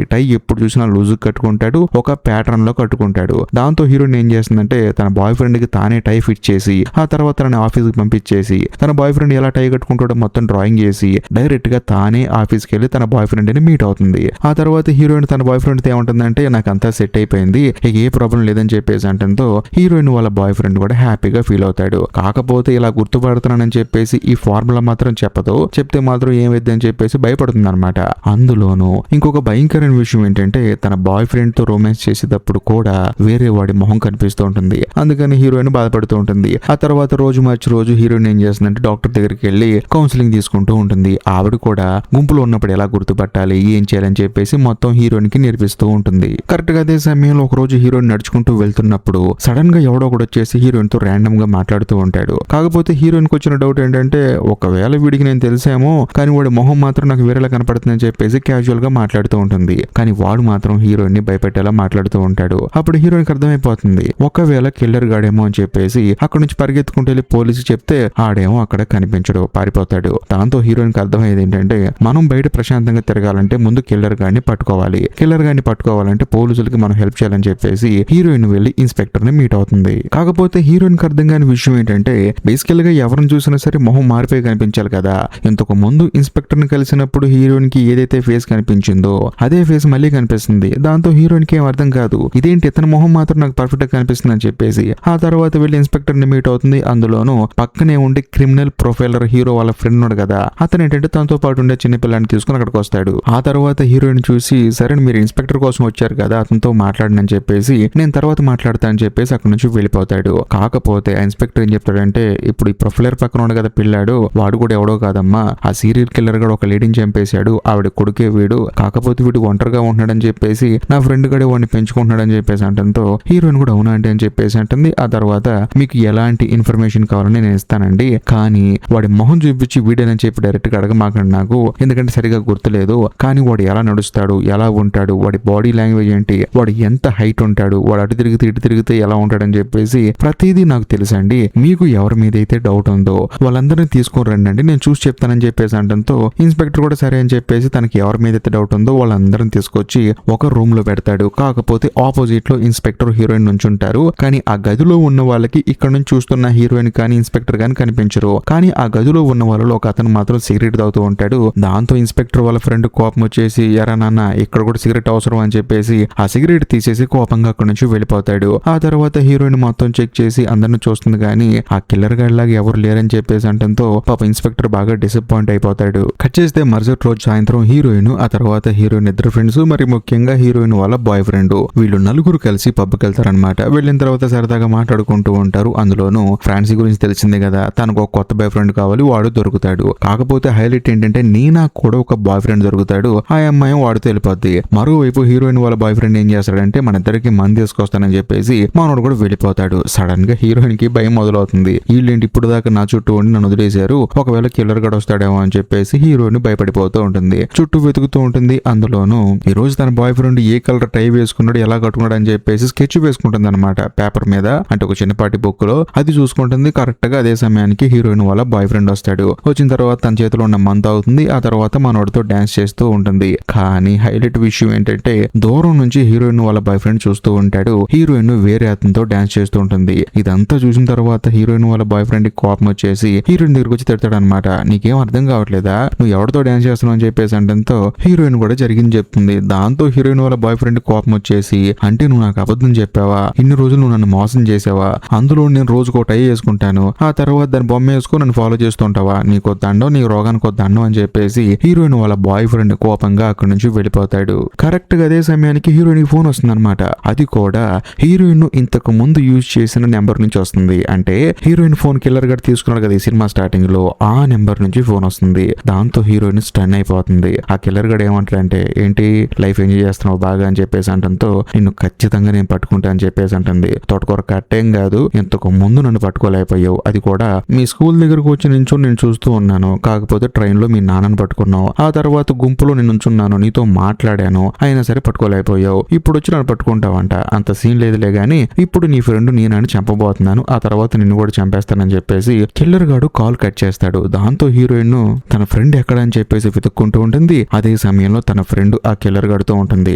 టై ఎప్పుడు చూసినా లూజ్ కట్టుకుంటాడు, ఒక ప్యాటర్న్ లో కట్టుకుంటాడు. దాంతో హీరోయిన్ ఏం చేస్తుందంటే తన బాయ్ ఫ్రెండ్ కి తానే టై ఫిట్ చేసి ఆ తర్వాత తన ఆఫీస్ కి పంపించేసి తన బాయ్ ఫ్రెండ్ ఎలా టై కట్టుకుంటాడో మొత్తం డ్రాయింగ్ చేసి డైరెక్ట్ గా తానే ఆఫీస్కి వెళ్ళి తన బాయ్ ఫ్రెండ్ ని మీట్ అవుతుంది. ఆ తర్వాత హీరోయిన్ తన బాయ్ ఫ్రెండ్ తో ఏమంటుందంటే నాకు అంతా సెట్ అయిపోయింది, ఏ ప్రాబ్లం లేదని చెప్పేసి అంటంతో హీరోయిన్ వాళ్ళ బాయ్ ఫ్రెండ్ కూడా హ్యాపీగా ఫీల్ అవుతాడు. కాకపోతే ఇలా గుర్తుపడుతున్నానని చెప్పేసి ఈ ఫార్ములా మాత్రం చెప్పదు, చెప్తే మాత్రం ఏమైంది అని చెప్పేసి భయపడుతుంది అనమాట. అందులోనూ ఇంకొక భయంకరమైన విషయం ఏంటంటే తన బాయ్ ఫ్రెండ్ తో రొమాన్స్ చేసేటప్పుడు కూడా వేరే వాడి మొహం కనిపిస్తూ ఉంటుంది. అందుకని హీరోయిన్ బాధపడుతూ ఉంటుంది. ఆ తర్వాత రోజు మార్చి రోజు హీరోయిన్ ఏం చేస్తుందంటే డాక్టర్ దగ్గరికి వెళ్ళి కౌన్సిలింగ్ తీసుకుంటూ ఉంటుంది. ఆవిడ కూడా గుంపులో ఉన్నప్పుడు ఎలా గుర్తుపట్టాలి ఏం చేయాలని చెప్పేసి మొత్తం హీరోయిన్ కి నేర్పిస్తూ ఉంటుంది. కరెక్ట్ గా అదే సమయంలో ఒక రోజు హీరోయిన్ నడుచుకుంటూ వెళ్తున్నప్పుడు సడన్ గా ఎవడో కూడా వచ్చేసి హీరోయిన్ తో ర్యాండమ్ గా మాట్లాడుతూ ఉంటాడు. కాకపోతే హీరోయిన్ కి వచ్చిన డౌట్ ఏంటంటే ఒకవేళ వీడికి నేను తెలిసేమో కానీ వాడి మొహం మాత్రం నాకు వేరేలా కనపడుతుందని చెప్పేసి క్యాజువల్ గా మాట్లాడుతూ ఉంటుంది. కానీ వాడు మాత్రం హీరోయిన్ ని భయపెట్టేలా మాట్లాడుతూ ఉంటాడు. అప్పుడు హీరోయిన్ కి అర్థమైపోతుంది ఒకవేళ కిల్లర్ గాడేమో అని చెప్పేసి అక్కడ నుంచి పరిగెత్తుకుంటూ వెళ్ళి పోలీసు చెప్తే ఆడేమో అక్కడ కనిపించడు, పారిపోతాడు. దాంతో హీరోయిన్ కి అర్థమయ్యేది ఏంటంటే మనం బయట ప్రశాంతంగా తిరగాలంటే ముందు కిల్లర్ గాడిని పట్టుకోవాలి, కిల్లర్ గాడిని పట్టుకోవాలంటే పోలీసులకి మనం హెల్ప్ చేయాలని చెప్పేసి హీరోయిన్ వెళ్ళి ఇన్స్పెక్టర్ ని మీట్ అవుతుంది. కాకపోతే హీరోయిన్ కి అర్థం కాని విషయం ఏంటంటే బేసికల్ గా ఎవరిని చూసినా సరే మొహం మారిపోయి కనిపించాలి కదా. ఇంతకు ముందు ఇన్స్పెక్టర్ ని కలిసినప్పుడు హీరోయిన్ కి ఏదైతే ఫేస్ కనిపించిందో అదే ఫేస్ మళ్ళీ కనిపిస్తుంది. దాంతో హీరోయిన్ కి ఏం అర్థం కాదు, ఇదేంటి ఇతని మొహం మాత్రం నాకు పర్ఫెక్ట్ గా కనిపిస్తుంది అని చెప్పేసి ఆ తర్వాత వెళ్ళి ఇన్స్పెక్టర్ ని మీట్ అవుతుంది. అందులోనూ పక్కనే ఉండి క్రిమినల్ ప్రొఫైలర్ హీరో వాళ్ళ ఫ్రెండ్ ఉన్నాడు కదా, అతను ఏంటంటే తనతో పాటు ఉండే చిన్న పిల్లాన్ని తీసుకుని అక్కడికి వస్తాడు. ఆ తర్వాత హీరోయిన్ చూసి సరే మీరు ఇన్స్పెక్టర్ కోసం వచ్చారు కదా, అతనితో మాట్లాడనని చెప్పేసి నేను తర్వాత మాట్లాడతా అని చెప్పేసి అక్కడ నుంచి వెళ్ళిపోతాడు. కాకపోతే ఆ ఇన్స్పెక్టర్ ఏం చెప్తాడంటే, ఇప్పుడు ఈ ప్రొఫైలర్ పక్కన ఉన్నాడు కదా పిల్లాడు, వాడు కూడా ఎవడో కాదమ్మా, ఆ సీరియల్ కిల్లర్ గడు ఒక లేడీని చంపేశాడు, ఆవిడ కొడుకే వీడు, కాకపోతే వీడు ఒంటరిగా ఉంటున్నాడని చెప్పేసి నా ఫ్రెండ్ గడే వాడిని పెంచుకుంటున్నాడని చెప్పేసి అంటంతో హీరోయిన్ కూడా అవునా అంటే అని చెప్పేసి అంటుంది. ఆ తర్వాత మీకు ఎలాంటి ఇన్ఫర్మేషన్ కావాలని నేను ఇస్తానండి, కానీ వాడి మొహం చూపించి వీడేనని చెప్పి డైరెక్ట్ గా అడగమాకండి నాకు, ఎందుకంటే సరిగా గుర్తులేదు, కానీ వాడు ఎలా నడుస్తాడు, ఎలా ఉంటాడు, వాడి బాడీ లాంగ్వేజ్ ఏంటి, వాడు ఎంత హైట్ ఉంటాడు, వాడు అటు తిరిగితే ఇటు తిరిగితే ఎలా ఉంటాడని చెప్పేసి ప్రతిదీ నాకు తెలుసండి, మీకు ఎవరి మీద అయితే డౌట్ ఉందో వాళ్ళందరినీ తీసుకొని రండి, నేను చూసి చెప్తానని చెప్పేసి అంటంతో ఇన్స్పెక్టర్ కూడా సరే అని చెప్పేసి తనకి ఎవరి మీద అయితే డౌట్ ఉందో వాళ్ళందరిని తీసుకొచ్చి ఒక రూమ్ లో పెడతాడు. కాకపోతే ఆపోజిట్ లో ఇన్స్పెక్టర్ హీరోయిన్ నుంచి ఉంటారు, కానీ ఆ గదిలో ఉన్న వాళ్ళకి ఇక్కడ నుంచి చూస్తున్న హీరోయిన్ కానీ ఇన్స్పెక్టర్ కానీ కనిపించరు. కానీ ఆ గదిలో ఉన్న వాళ్ళలో ఒక అతను మాత్రం సిగరెట్ తాగుతూ ఉంటాడు. దాంతో ఇన్స్పెక్టర్ వాళ్ళ ఫ్రెండ్ కోపం వచ్చేసి ఎరా నాన్న ఇక్కడ కూడా సిగరెట్ అవసరం అని చెప్పేసి ఆ సిగరెట్ తీసేసి కోపంగా అక్కడ నుంచి వెళ్ళిపోతాడు. ఆ తర్వాత హీరోయిన్ మొత్తం చెక్ చేసి అందరిని చూస్తుంది, కానీ ఆ కిల్లర్ గాడి లాగా ఎవరు లేరని చెప్పేసి అంటంతో పాప ఇన్స్పెక్టర్ బాగా డిసప్పాయింట్ అయిపోతాడు. కట్ చేస్తే మరుసటి రోజు సాయంత్రం హీరోయిన్ ఆ తర్వాత హీరోయిన్ ఇద్దరు ఫ్రెండ్స్, మరి ముఖ్యంగా హీరోయిన్ వాళ్ళ బాయ్ ఫ్రెండ్, వీళ్ళు నలుగురు కలిసి పబ్కి వెళ్తారనమాట. వెళ్ళిన తర్వాత సరదాగా మాట్లాడుకుంటూ ఉంటారు. అందులోనూ ఫ్రాన్సీ గురించి తెలిసిందే కదా, తనకు ఒక కొత్త బాయ్ ఫ్రెండ్ కావాలి, వాడు దొరుకుతాడు. కాకపోతే హైలైట్ ఏంటంటే నీనా కూడా ఒక బాయ్ ఫ్రెండ్ దొరుకుతాడు, ఆ అమ్మాయి వాడితో వెళ్ళిపోద్ది. మరోవైపు హీరోయిన్ వాళ్ళ బాయ్ ఫ్రెండ్ ఏం చేస్తాడంటే మన ఇద్దరికి మంది తీసుకొస్తానని చెప్పేసి మనోడు కూడా వెళ్ళిపోతాడు. సడన్ గా హీరోయిన్ కి భయం మొదలవుతుంది, వీళ్ళేంటి ఇప్పుడు దాకా నా చుట్టూ ఉండి నన్ను వదిలేశారు, ఒకవేళ కిల్లర్ గడు వస్తాడేమో అని చెప్పేసి హీరోయిన్ భయపడిపోతూ ఉంటుంది. చుట్టూ వెతుకుతూ ఉంటుంది. అందులోనూ ఈ రోజు తన బాయ్ ఫ్రెండ్ ఏ కలర్ టై వేసుకున్నాడు, ఎలా కట్టుకున్నాడు అని చెప్పేసి స్కెచ్ వేసుకుంటుంది అనమాట పేపర్ మీద, అంటే ఒక చిన్నపాటి బుక్ లో. అది చూసుకుంటుంది. కరెక్ట్ గా అదే సమయానికి హీరోయిన్ వాళ్ళ బాయ్ ఫ్రెండ్ వస్తాడు. వచ్చిన తర్వాత తన చేతిలో ఉన్న మంత్ అవుతుంది. ఆ తర్వాత మనోడితో డాన్స్ చేస్తూ ఉంటుంది. కానీ హైలైట్ విషయం ఏంటంటే దూరం నుంచి హీరోయిన్ వాళ్ళ బాయ్ ఫ్రెండ్ చూస్తూ ఉంటాడు, హీరోయిన్ వేరే అతనితో డాన్స్ చేస్తూ ఉంటుంది. ఇదంతా చూసిన తర్వాత హీరోయిన్ వాళ్ళ బాయ్ ఫ్రెండ్ కి కోపం వచ్చేసి హీరోయిన్ దగ్గరికి వచ్చి తిడతాడు అనమాట, నీకేం అర్థం కావట్లేదా, నువ్వు ఎవరితో డాన్స్ చేస్తున్నావు అని చెప్పేసి అంటంతో హీరోయిన్ కూడా జరిగింది చెప్తుంది. దాంతో హీరోయిన్ వాళ్ళ బాయ్ ఫ్రెండ్ కోపం వచ్చేసి, అంటే నువ్వు నాకు అబద్ధం చెప్పావా, ఇన్ని రోజులు నువ్వు నన్ను మోసం చేసావా, అందులో నేను రోజుకో టై వేసుకుంటాను, ఆ తర్వాత దాని బొమ్మ వేసుకుని నన్ను ఫాలో చేస్తుంటావా, నీకో దండం, నీ రోగానికి దండం అని చెప్పేసి హీరోయిన్ వాళ్ళ బాయ్ ఫ్రెండ్ కోపంగా అక్కడి నుంచి వెళ్ళిపోతాడు. కరెక్ట్ గా అదే సమయానికి హీరోయిన్ కి ఫోన్ వస్తుంది అనమాట. అది కూడా హీరోయిన్ ఇంతకు ముందు యూజ్ చేసిన నెంబర్ నుంచి వస్తుంది. అంటే హీరోయిన్ ఫోన్ కిల్లర్ గడ్ తీసుకున్నాడు కదా ఈ సినిమా స్టార్టింగ్ లో, ఆ నెంబర్ నుంచి ఫోన్ వస్తుంది. దాంతో హీరోయిన్ స్టన్ అయిపోతుంది. ఆ కిల్లర్ గడ్ ఏమంటాడంటే, ఏంటి లైఫ్ ఎంజాయ్ చేస్తున్నావు బాగా అని చెప్పేసి అంటంతో నిన్ను ఖచ్చితంగా నేను పట్టుకుంటా అని చెప్పేసి అంటుంది. తోటకూర కట్టేం కాదు, ఇంతకు ముందు నన్ను పట్టుకోలేకపోయావు, అది కూడా మీ స్కూల్ దగ్గరకు వచ్చి నించో నేను చూస్తూ ఉన్నాను, కాకపోతే ట్రైన్ లో మీ నాన్నను పట్టుకున్నావు, ఆ తర్వాత గుంపులో నేను ఉంచున్నాను, నీతో మాట్లాడాను, అయినా సరే పట్టుకోలేకపోయావు, ఇప్పుడు వచ్చి నన్ను పట్టుకుంటావంట, అంత సీన్ లేదులే గానీ ఇప్పుడు నీ ఫ్రెండ్ నేనని చంపబోతున్నాను, ఆ తర్వాత నిన్ను కూడా చంపేస్తానని చెప్పేసి కిల్లర్ గాడు కాల్ కట్ చేస్తాడు. దాంతో హీరోయిన్ తన ఫ్రెండ్ ఎక్కడ అని చెప్పేసి వెతుక్కుంటూ ఉంటుంది. అదే సమయంలో తన ఫ్రెండ్ ఆ కిల్లర్ గాడుతో ఉంటుంది.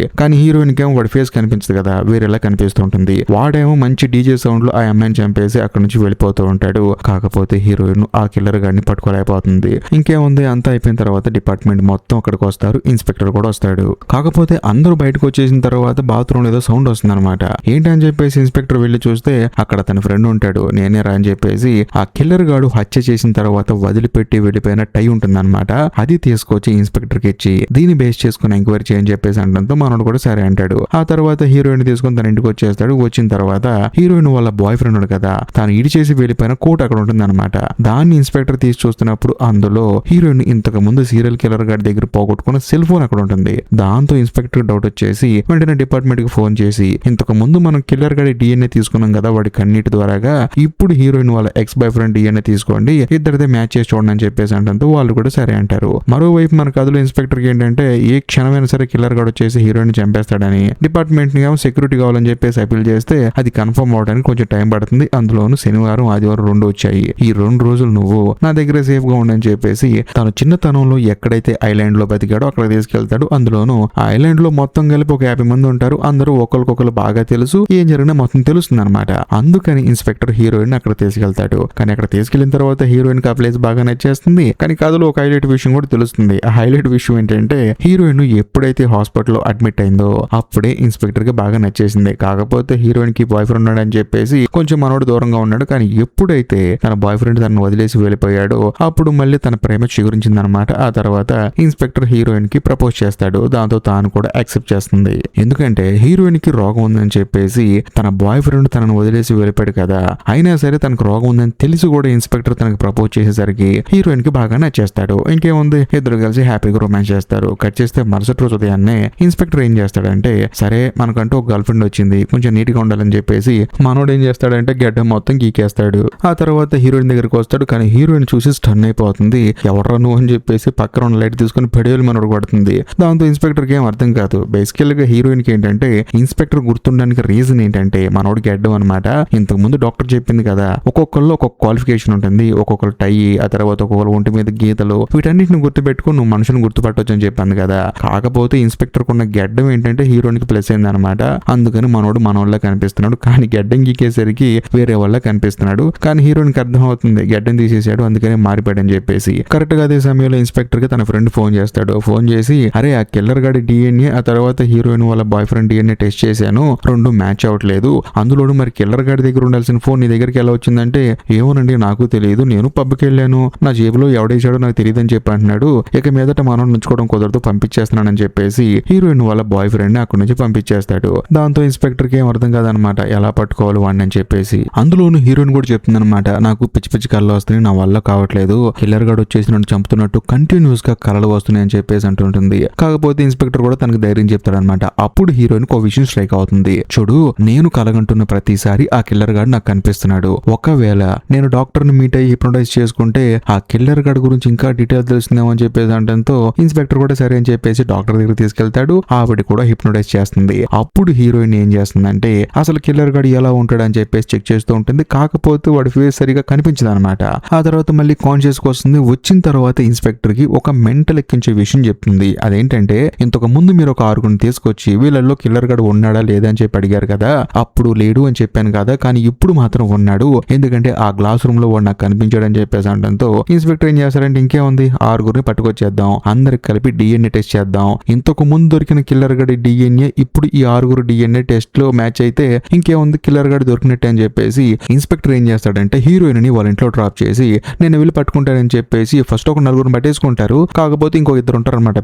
కానీ హీరోయిన్ కేమో వాడి ఫేస్ కనిపించదు కదా, వేరేలా కనిపిస్తూ ఉంటుంది. వాడేమో మంచి డీజే సౌండ్ లో ఆ అమ్మాయిని చంపేసి అక్కడ నుంచి వెళ్ళిపోతూ ఉంటాడు. కాకపోతే హీరోయిన్ ఆ కిల్లర్ గాడిని పట్టుకోలేకపోతుంది. ఇంకేముంది, అంతా అయిపోయిన తర్వాత డిపార్ట్మెంట్ మొత్తం అక్కడికి వస్తారు, ఇన్స్పెక్టర్ కూడా వస్తాడు. కాకపోతే అందరూ బయటకు వచ్చేసిన తర్వాత బాత్రూమ్ ఏదో సౌండ్ వస్తుంది అనమాట. ఏంటని చెప్పేసి ఇన్స్పెక్టర్ వెళ్ళి చూస్తే అక్కడ తన ఫ్రెండ్ ఉంటాడు. నేనే రా అని చెప్పేసి ఆ కిల్లర్ గాడు హత్య చేసిన తర్వాత వదిలిపెట్టి వెళ్ళిపోయిన టై ఉంటుందన్నమాట, అది తీసుకొచ్చి ఇన్స్పెక్టర్ కి ఇచ్చి దీన్ని బేస్ చేసుకుని ఎంక్వైరీ చేయని చెప్పేసి అనడంతో మనోడు కూడా సరే అంటాడు. ఆ తర్వాత హీరోయిన్ తీసుకుని తన ఇంటికి వచ్చేస్తాడు. వచ్చిన తర్వాత హీరోయిన్ వాళ్ళ బాయ్ ఫ్రెండ్ ఉన్నాడు కదా, తాను ఇడి చేసి వెళ్ళిపోయిన కోట్ అక్కడ ఉంటుంది అనమాట. దాన్ని ఇన్స్పెక్టర్ తీసి చూస్తున్నప్పుడు అందులో హీరోయిన్ ఇంతకు ముందు సీరియల్ కిల్లర్ గారి దగ్గర పోగొట్టుకున్న సెల్ ఫోన్ అక్కడ ఉంటుంది. దాంతో ఇన్స్పెక్టర్ డౌట్ వచ్చేసి వెంటనే డిపార్ట్మెంట్ కి ఫోన్ చేసి, ఇంతకు ముందు మనం కిల్లర్ గారి డిఎన్ఏ తీసుకున్నాం కదా వాడి కన్నీటి ద్వారాగా, ఇప్పుడు హీరోయిన్ వాళ్ళ ఎక్స్ బాయ్ ఫ్రెండ్ డిఎన్ఏ తీసుకోండి, ఇద్దరిదే మ్యాచ్ చేసి చూడండి అని చెప్పేసి అంటంతో వాళ్ళు కూడా సరే అంటారు. మరోవైపు మన కథలో ఇన్స్పెక్టర్ కి ఏంటంటే ఏ క్షణమైనా సరే కిల్లర్ గాడు వచ్చేసి హీరోయిన్ చంపేస్తాడని, డిపార్ట్మెంట్ ని ఏమో సెక్యూరిటీ కావాలని చెప్పేసి అపీల్ చేస్తే అది కన్ఫర్మ్ అవడానికి కొంచెం టైం పడుతుంది. అందులోనూ శనివారం ఆదివారం 2 వచ్చాయి. ఈ 2 రోజులు నువ్వు నా దగ్గర సేఫ్ గా ఉండని చెప్పేసి తను చిన్నతనంలో ఎక్కడైతే ఐలాండ్ లో బతికాడో అక్కడ తీసుకెళ్తాడు. అందులోనూ ఆ ఐలాండ్ లో మొత్తం కలిపి ఒక 50 మంది ఉంటారు. అందరూ ఒకరికొకరు బాగా తెలుసు, ఏం జరిగినా మొత్తం తెలుస్తుంది అనమాట. అందుకని ఇన్స్పెక్టర్ హీరోయిన్ అక్కడ తీసుకెళ్తాడు. కానీ అక్కడ తీసుకెళ్లిన తర్వాత తర్వాత హీరోయిన్ కి ఆ ప్లేస్ బాగా నచ్చేస్తుంది. కానీ కథలో ఒక హైలైట్ విషయం కూడా తెలుస్తుంది. ఆ హైలైట్ విషయం ఏంటంటే హీరోయిన్ ఎప్పుడైతే హాస్పిటల్లో అడ్మిట్ అయిందో అప్పుడే ఇన్స్పెక్టర్ కి బాగా నచ్చేసింది. కాకపోతే హీరోయిన్ కి బాయ్ ఫ్రెండ్ ఉన్నాడని చెప్పేసి కొంచెం మనోడు దూరంగా ఉన్నాడు. కానీ ఎప్పుడైతే తన బాయ్ ఫ్రెండ్ తనను వదిలేసి వెళ్ళిపోయాడో అప్పుడు మళ్ళీ తన ప్రేమ చిగురించిందనమాట. ఆ తర్వాత ఇన్స్పెక్టర్ హీరోయిన్ కి ప్రపోజ్ చేస్తాడు. దాంతో తాను కూడా యాక్సెప్ట్ చేస్తుంది. ఎందుకంటే హీరోయిన్ కి రోగం ఉందని చెప్పేసి తన బాయ్ ఫ్రెండ్ తనను వదిలేసి వెళ్ళిపోయాడు కదా, అయినా సరే తనకు రోగం ఉందని తెలిసి కూడా ఇన్స్పెక్టర్ తనకు ప్రపోజ్ చేసేసరికి హీరోయిన్ కి బాగా నచ్చేస్తాడు. ఇంకేముంది, ఇద్దరు కలిసి హ్యాపీగా రొమాన్స్ చేస్తారు. కట్ చేస్తే మరుసటి రోజు ఉదయాన్నే ఇన్స్పెక్టర్ ఏం చేస్తాడంటే, సరే మనకంటూ ఒక గర్ల్ ఫ్రెండ్ వచ్చింది, కొంచెం నీట్ గా ఉండాలని చెప్పేసి మనోడు ఏం చేస్తాడంటే గడ్డ మొత్తం గీకేస్తాడు. ఆ తర్వాత హీరోయిన్ దగ్గరికి వస్తాడు. కానీ హీరోయిన్ చూసి స్టన్ అయిపోతుంది. ఎవర్రా నువ్వు అని చెప్పేసి పక్కన ఉన్న లైట్ తీసుకుని పెడేలు మనోడు పడుతుంది. దాంతో ఇన్స్పెక్టర్ కి ఏం అర్థం కాదు. బేసికల్ గా హీరోయిన్ కి ఏంటంటే ఇన్స్పెక్టర్ గుర్తుండడానికి రీజన్ ఏంటంటే మనోడికి గడ్డం అనమాట. ఇంతకు ముందు డాక్టర్ చెప్పింది కదా, ఒక్కొక్కళ్ళు ఒక్కొక్క క్వాలిఫికేషన్ ఉంటుంది. ఒక్కొక్కరు టై, ఆ తర్వాత ఒక్కొక్కరు ఒంటి మీద గీతలు, వీటన్నిటిని గుర్తుపెట్టుకుని నువ్వు మనుషుని గుర్తుపట్టవచ్చు అని చెప్పింది కదా. కాకపోతే ఇన్స్పెక్టర్ కున్న గడ్డం ఏంటంటే హీరోయిన్ కి ప్లస్ అయింది అనమాట. అందుకని మనోడు మనోళ్ళ కనిపిస్తున్నాడు. కానీ గడ్డం గీకేసరికి వేరే వాళ్ళ కనిపిస్తున్నాడు. కానీ హీరోయిన్ కి అర్థం అవుతుంది గడ్డం తీసేసాడు, అందుకని మారిపోయాడని చెప్పేసి. కరెక్ట్ గా అదే సమయంలో ఇన్స్పెక్టర్ కి తన ఫ్రెండ్ ఫోన్ చేస్తాడు. ఫోన్ చేసి, అరే ఆ కిల్లర్ గాడి డిఎన్ఏ, ఆ తర్వాత హీరోయిన్ వాళ్ళ బాయ్ ఫ్రెండ్ డిఎన్ఏ టెస్ట్ చేశాను, రెండు మ్యాచ్ అవ్వట్లేదు. అందులోనూ మరి కిల్లర్ గాడి దగ్గర ఉండాల్సిన ఫోన్ నీ దగ్గరికి ఎలా వచ్చిందంటే, ఏమోనండి నాకు తెలియదు, నేను పబ్కి వెళ్ళాను, నా జేబులో ఎవడేసాడో నాకు తెలియదని చెప్పి అంటున్నాడు. ఇక మీదట మనం నుంచుకోవడం కుదరదు, పంపించేస్తున్నానని చెప్పేసి హీరోయిన్ వాళ్ళ బాయ్ ఫ్రెండ్ ని అక్కడి నుంచి పంపించేస్తాడు. దాంతో ఇన్స్పెక్టర్ కి ఏం అర్థం కాదనమాట ఎలా పట్టుకోవాలి వాడిని అని చెప్పేసి. అందులోనూ హీరోయిన్ కూడా చెప్తుందనమాట, నాకు పిచ్చి పిచ్చి కళ్ళు వస్తున్నాయి, నా వల్ల కావట్లేదు, కిల్లర్ గాడు వచ్చేసి నన్ను చంపుతున్నట్టు కంటిన్యూస్ గా కలలు వస్తున్నాయి అని చెప్పేసి అంటుంటుంది. కాకపోతే ఇన్స్పెక్టర్ కూడా తనకు ధైర్యం చెప్తాడనమాట. అప్పుడు హీరోయిన్ ఒక విషయం స్ట్రైక్ అవుతుంది. చూడు, నేను కలగంటున్న ప్రతిసారి ఆ కిల్లర్ గాడు నాకు కనిపిస్తున్నాడు. ఒకవేళ నేను డాక్టర్ ని మీట్ అయ్యి హిప్నోటైజ్ చేసుకుంటే ఆ కిల్లర్ గాడి గురించి ఇంకా డీటెయిల్ తెలుస్తుందేమో అని చెప్పేసి అంటంతో ఇన్స్పెక్టర్ కూడా సరే అని చెప్పేసి డాక్టర్ దగ్గర తీసుకెళ్తాడు. ఆవిడ కూడా హిప్నోటైజ్ చేస్తుంది. అప్పుడు హీరోయిన్ ఏం చేస్తుందంటే అసలు కిల్లర్ గాడు ఎలా ఉంటాడు అని చెప్పేసి చెక్ చేస్తూ ఉంటుంది. కాకపోతే వాడి ఫేస్ సరిగా కనిపించదు అనమాట. ఆ తర్వాత మళ్ళీ కాన్షియస్ కి వస్తుంది. వచ్చిన తర్వాత ఇన్స్పెక్టర్ కి ఒక మెంటల్ ఎక్కించే విషయం చెప్తుంది. అదేంటంటే ఇంతకు ముందు మీరు ఒక ఆరుగురిని తీసుకొచ్చి వీళ్ళల్లో కిల్లర్ గాడు ఉన్నాడా లేదా అని చెప్పి అడిగారు కదా, అప్పుడు లేడు అని చెప్పాను కదా, కానీ ఇప్పుడు మాత్రం ఉన్నాడు, ఎందుకంటే ఆ గ్లాస్ రూమ్ లో వాడు నాకు కనిపించాడు అని చెప్పేసి అనడంతో ఇన్స్పెక్టర్ ఏం చేస్తారంటే ఇంకేముంది, ఆరుగురిని పట్టుకొచ్చేద్దాం, అందరికి కలిపి డిఎన్ఏ టెస్ట్ చేద్దాం. ఇంతకు ముందు దొరికిన కిల్లర్ గడి డిఎన్ఏ ఇప్పుడు ఈ ఆరుగురు డిఎన్ఏ టెస్ట్ లో మ్యాచ్ అయితే ఇంకేముంది, కిల్లర్ గడి దొరికినట్టే అని చెప్పేసి ఇన్స్పెక్టర్ ఏం చేస్తాడంటే హీరోయిన్ ని వాళ్ళ ఇంట్లో డ్రాప్ చేసి నేను వెళ్ళి పట్టుకుంటానని చెప్పేసి ఫస్ట్ ఒక నలుగురిని పట్టేసుకుంటారు. కాకపోతే ఇంకో ఇద్దరు ఉంటారు అనమాట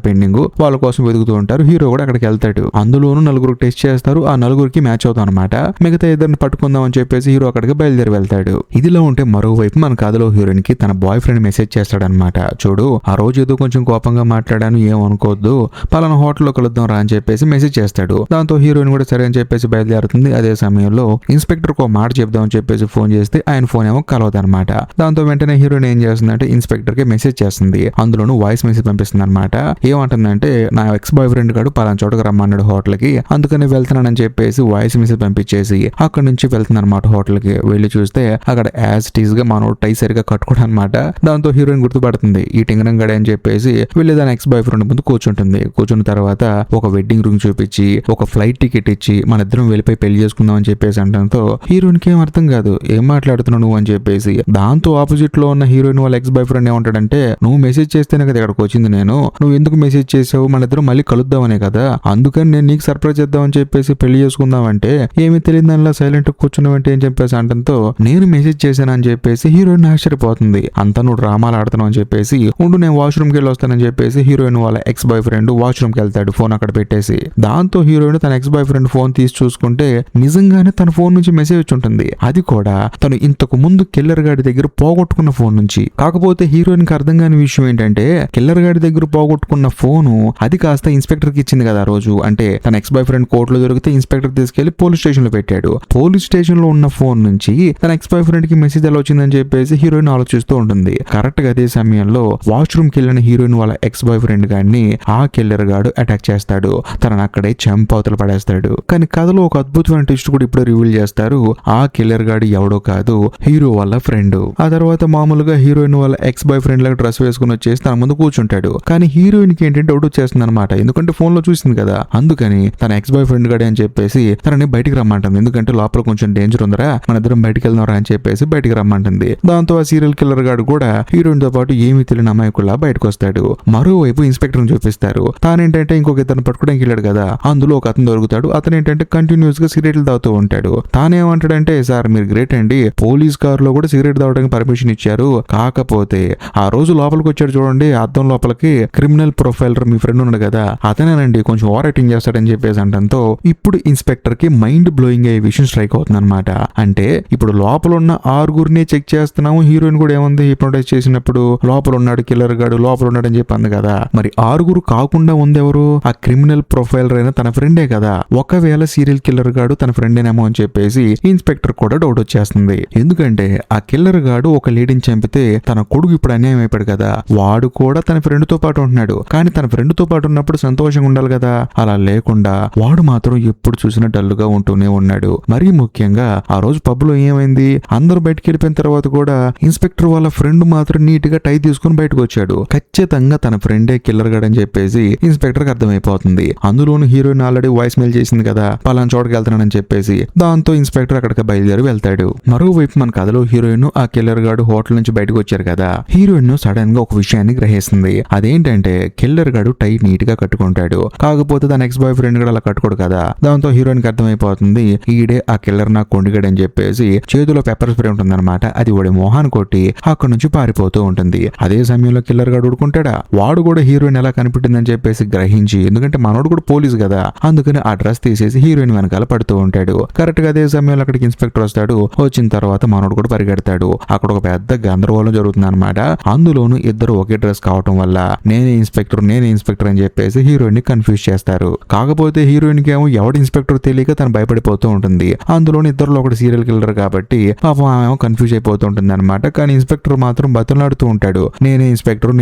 పెండింగ్, వాళ్ళ కోసం వెతుకుతూ ఉంటారు. హీరో కూడా అక్కడికి వెళ్తాడు. అందులోనూ నలుగురు టెస్ట్ చేస్తారు. ఆ నలుగురికి మ్యాచ్ అవుతాం అనమాట. మిగతా ఇద్దరిని పట్టుకుందాం అని చెప్పేసి హీరో అక్కడికి బయలుదేరి వెళ్తాడు. ఇదిలో ఉంటే మరోవైపు మన కథలో హీరోయిన్ కి తన బాయ్ ఫ్రెండ్ మెసేజ్ చేస్తాడనమాట. చూడు, ఆ రోజు ఏదో కొంచెం కోపంగా మాట్లాడాను, ఏమనుకోవద్దు, పలానా హోటల్లో కలుద్దాం రా అని చెప్పేసి మెసేజ్ చేస్తాడు. దాంతో హీరోయిన్ కూడా సరే అని చెప్పేసి బయలుదేరుతుంది. అదే సమయంలో ఇన్స్పెక్టర్ కు మాట చెప్దాం అని చెప్పేసి ఫోన్ చేస్తే ఆయన ఫోన్ ఏమో కలవదనమాట. దాంతో వెంటనే హీరోయిన్ ఏం చేస్తుందంటే ఇన్స్పెక్టర్ కి మెసేజ్ చేస్తుంది. అందులోనూ వాయిస్ మెసేజ్ పంపిస్తుంది అనమాట. ఏమంటుందంటే నా ఎక్స్ బాయ్ ఫ్రెండ్ గాడు పలానా చోటకు రమ్మన్నాడు హోటల్ కి, అందుకని వెళ్తున్నానని చెప్పేసి వాయిస్ మెసేజ్ పంపించేసి అక్కడ నుంచి వెళ్తుంది అనమాట హోటల్ కి. వెళ్ళి చూస్తే అక్కడ యాజ్ టీజ్ గా మనోడు టై సరిగా కట్టుకోవడం అనమాట. దాంతో హీరోయిన్ గుర్తుపడుతుంది ఈ టింగరం గడే అని చెప్పేసి వెళ్ళి దాని ఎక్స్ బాయ్ ఫ్రెండ్ ముందు కూర్చుంటుంది. కూర్చున్న తర్వాత ఒక వెడ్డింగ్ రూమ్ చూపించి ఒక ఫ్లైట్ టికెట్ ఇచ్చి మన ఇద్దరం వెళ్ళిపోయి పెళ్లి చేసుకుందాం అని చెప్పేసి అంటంతో హీరోయిన్ కి ఏం అర్థం కాదు, ఏం మాట్లాడుతున్నావు నువ్వు అని చెప్పేసి. దాంతో ఆపోజిట్ లో ఉన్న హీరోయిన్ వాళ్ళ ఎక్స్ బాయ్ ఫ్రెండ్ ఏమంటాడంటే నువ్వు మెసేజ్ చేస్తేనే కదా ఇక్కడికి వచ్చింది, నేను నువ్వు ఎందుకు మెసేజ్ చేసావు, మన ఇద్దరం మళ్ళీ కలుద్దామనే కదా, అందుకని నేను నీకు సర్ప్రైజ్ చేద్దామని చెప్పేసి పెళ్లి చేసుకుందాం అంటే ఏమీ తెలియదు దానిలో సైలెంట్ కూర్చున్నావంటే ఏం చెప్పేసి అంటంతో నేను మెసేజ్ చేశానని చెప్పేసి హీరోయిన్ ఆశ్చర్యపోతుంది. అంతా నువ్వు డ్రామాలు ఆడుతున్నావు అని చెప్పేసి ఉండు నేను వాష్రూమ్ కి వెళ్ళి వస్తానని చెప్పేసి హీరోయిన్ వాళ్ళ ఎక్స్ బాయ్ ఫ్రెండ్ వాష్రూమ్ కి వెళ్తాడు ఫోన్ అక్కడ పెట్టేసి. దాంతో హీరోయిన్ తన ఎక్స్ బాయ్ ఫ్రెండ్ ఫోన్ తీసి చూసుకుంటే నిజంగానే తన ఫోన్ నుంచి మెసేజ్ వచ్చి ఉంటుంది. అది కూడా తను ఇంతకు ముందు కిల్లర్ గాడి దగ్గర పోగొట్టుకున్న ఫోన్ నుంచి. కాకపోతే హీరోయిన్ కి అర్థం కాని విషయం ఏంటంటే కిల్లర్ గాడి దగ్గర పోగొట్టుకున్న ఫోను అది కాస్త ఇన్స్పెక్టర్ కి ఇచ్చింది కదా ఆ రోజు. అంటే తన ఎక్స్ బాయ్ ఫ్రెండ్ కోర్టులో దొరికితే ఇన్స్పెక్టర్ తీసుకెళ్లి పోలీస్ స్టేషన్ లో పెట్టాడు. పోలీస్ స్టేషన్ లో ఉన్న ఫోన్ నుంచి తన ఎక్స్ బాయ్ ఫ్రెండ్ కి మెసేజ్ ఎలా వచ్చిందని చెప్పేసి హీరోయిన్ ఆలోచిస్తూ ఉంటుంది. కరెక్ట్ గా అదే సమయంలో వాష్రూమ్ కి వెళ్ళిన హీరోయిన్ వాళ్ళ ఎక్స్ బాయ్ ఫ్రెండ్ గాడిని ఆ కిల్లర్ గాడు అటాక్ చేస్తాడు. తనని అక్కడే చంపవతల పడేస్తాడు. కానీ కథలో ఒక అద్భుతమైన ట్విస్ట్ కూడా ఇప్పుడే రివీల్ చేస్తారు. ఆ కిల్లర్ గాడు ఎవడో కాదు, హీరో వాళ్ళ ఫ్రెండ్. ఆ తర్వాత మామూలుగా హీరోయిన్ వాళ్ళ ఎక్స్ బాయ్ ఫ్రెండ్ లాగా డ్రెస్ వేసుకుని వచ్చేసి తన ముందు కూర్చుంటాడు. కానీ హీరోయిన్ కి ఏంటంటే డౌట్ వచ్చేస్తుంది అనమాట, ఎందుకంటే ఫోన్ లో చూసింది కదా. అందుకని తన ఎక్స్ బాయ్ ఫ్రెండ్ గాడే అని చెప్పేసి తనని బయటికి రమ్మంటుంది. ఎందుకంటే లోపల కొంచెం డేంజర్ ఉందరా, మన ఇద్దరం బయటికి వెళ్దాం రా అని చెప్పేసి బయటికి రమ్మంటుంది. దాంతో ఆ సీరియల్ కిల్లర్ గాడు కూడా హీరోయిన్ తో పాటు ఏమీ తెలియని అమాయకుల్లా బయటకు వస్తాడు. మరోవైపు ఇన్స్పెక్టర్ ని చూపిస్తారు. తానేంటంటే ఇంకొక ఇద్దరిని పట్టుకోవడానికి వెళ్ళాడు కదా, అందులో ఒక అతను దొరుకుతాడు. అతను ఏంటంటే కంటిన్యూస్ గా సిగరెట్లు తాగుతూ ఉంటాడు. తానేమంటాడంటే, సార్ మీరు గ్రేట్ అండి, పోలీస్ కారులో కూడా సిగరెట్ తాగడానికి పర్మిషన్ ఇచ్చారు. కాకపోతే ఆ రోజు లోపలికి వచ్చాడు చూడండి, అద్దం లోపలికి క్రిమినల్ ప్రొఫైలర్ మీ ఫ్రెండ్ ఉన్నాడు కదా, అతనేనండి కొంచెం ఓవర్ యాక్టింగ్ చేస్తాడని చెప్పేసి అంటంతో ఇప్పుడు ఇన్స్పెక్టర్ కి మైండ్ బ్లోయింగ్ అయ్యే విషయం స్ట్రైక్ అవుతుంది అనమాట. అంటే ఇప్పుడు లోపల ఉన్న ఆరుగురిని చెక్ చేస్తున్నాము, హీరోయిన్ కూడా ఏముంది హిప్నోటైజ్ చేసినప్పుడు లోపల ఉన్నాడు కిల్లర్ గాడు లోపల ఉన్నాడు అని చెప్పి అంది కదా, మరి ఆరుగురు కాకుండా ఉందెవరు, ఆ క్రిమినల్ ప్రొఫైలర్ అయిన తన ఫ్రెండే కదా, ఒకవేళ సీరియల్ కిల్లర్ గాడు తన ఫ్రెండేనేమో అని చెప్పేసి ఇన్స్పెక్టర్ కూడా డౌట్ వచ్చేస్తుంది. ఎందుకంటే ఆ కిల్లర్ గాడు ఒక లేడీని చంపితే తన కొడుకు ఇప్పుడు అన్యాయం అయిపోయాడు కదా, వాడు కూడా తన ఫ్రెండ్ తో పాటు ఉంటున్నాడు. కానీ తన ఫ్రెండ్ తో పాటు ఉన్నప్పుడు సంతోషంగా ఉండాలి కదా, అలా లేకుండా వాడు మాత్రం ఎప్పుడు చూసినా డల్ గా ఉంటూనే ఉన్నాడు. మరీ ముఖ్యంగా ఆ రోజు పబ్ లో ఏమైంది, అందరూ బయటకు వెళ్ళిపోయిన తర్వాత కూడా ఇన్స్పెక్టర్ వాళ్ళ ఫ్రెండ్ మాత్రం నీట్ గా టై తీసుకుని బయటకు వచ్చాడు. ఖచ్చితంగా తన ఫ్రెండే కిల్లర్ గాడు అని చెప్పేసి ఇన్స్పెక్టర్ కి అర్థమైపోతుంది. అందులోను హీరోయిన్ ఆల్రెడీ వాయిస్ మెయిల్ చేసింది కదా, పలానా చోటుకి వెళ్తున్నానని చెప్పేసి. దాంతో ఇన్స్పెక్టర్ అక్కడికి బయలుదేరి వెళ్తాడు. మరోవైపు మన కథలో హీరోయిన్ ఆ కిల్లర్ గాడు హోటల్ నుంచి బయటకు వచ్చారు కదా, హీరోయిన్ సడన్ గా ఒక విషయాన్ని గ్రహిస్తుంది. అదేంటంటే కిల్లర్ గాడు టై నీట్ గా కట్టుకుంటాడు, కాకపోతే తన ఎక్స్ బాయ్ ఫ్రెండ్ కూడా అలా కట్టుకోడు కదా. దాంతో హీరోయిన్ కి అర్థమైపోతుంది ఈడే ఆ కిల్లర్ నా కొండిగాడు అని చెప్పేసి చేతిలో పెప్పర్ స్ప్రే ఉంటుందన్నమాట, అది వాడి మొహాన్ని కొట్టి అక్కడ నుంచి పారిపోతూ ఉంటుంది. అదే సమయంలో కిల్లర్ గాడు ఊడుకుంటాడా, వాడు కూడా హీరోయిన్ ఎలా కనిపెట్టిందని చెప్పేసి గ్రహించి, ఎందుకంటే మనోడు కూడా పోలీస్ కదా, అందుకని ఆ డ్రెస్ తీసేసి హీరోయిన్ వెనకాల పడుతూ ఉంటాడు. కరెక్ట్ గా అదే సమయంలో అక్కడికి ఇన్స్పెక్టర్ వస్తాడు. వచ్చిన తర్వాత మనోడు కూడా పరిగెడతాడు. అక్కడ ఒక పెద్ద గందరగోళం జరుగుతుంది అనమాట. అందులోనూ ఇద్దరు ఒకే డ్రెస్ కావటం వల్ల నేనే ఇన్స్పెక్టర్ అని చెప్పేసి హీరోయిన్ ని కన్ఫ్యూజ్ చేస్తారు. కాకపోతే హీరోయిన్ కి ఏమో ఎవడు ఇన్స్పెక్టర్ తెలియక తను భయపడిపోతూ ఉంటుంది. అందులోని ఇద్దరులో ఒకటి సీరియల్ కిల్లర్ కాబట్టి పాపం ఆమె కన్ఫ్యూజ్ అయిపోతూ ఉంటుంది అనమాట. కానీ ఇన్స్పెక్టర్ మాత్రం బతులాడుతూ ఉంటాడు, నేనే ఇన్స్పెక్టర్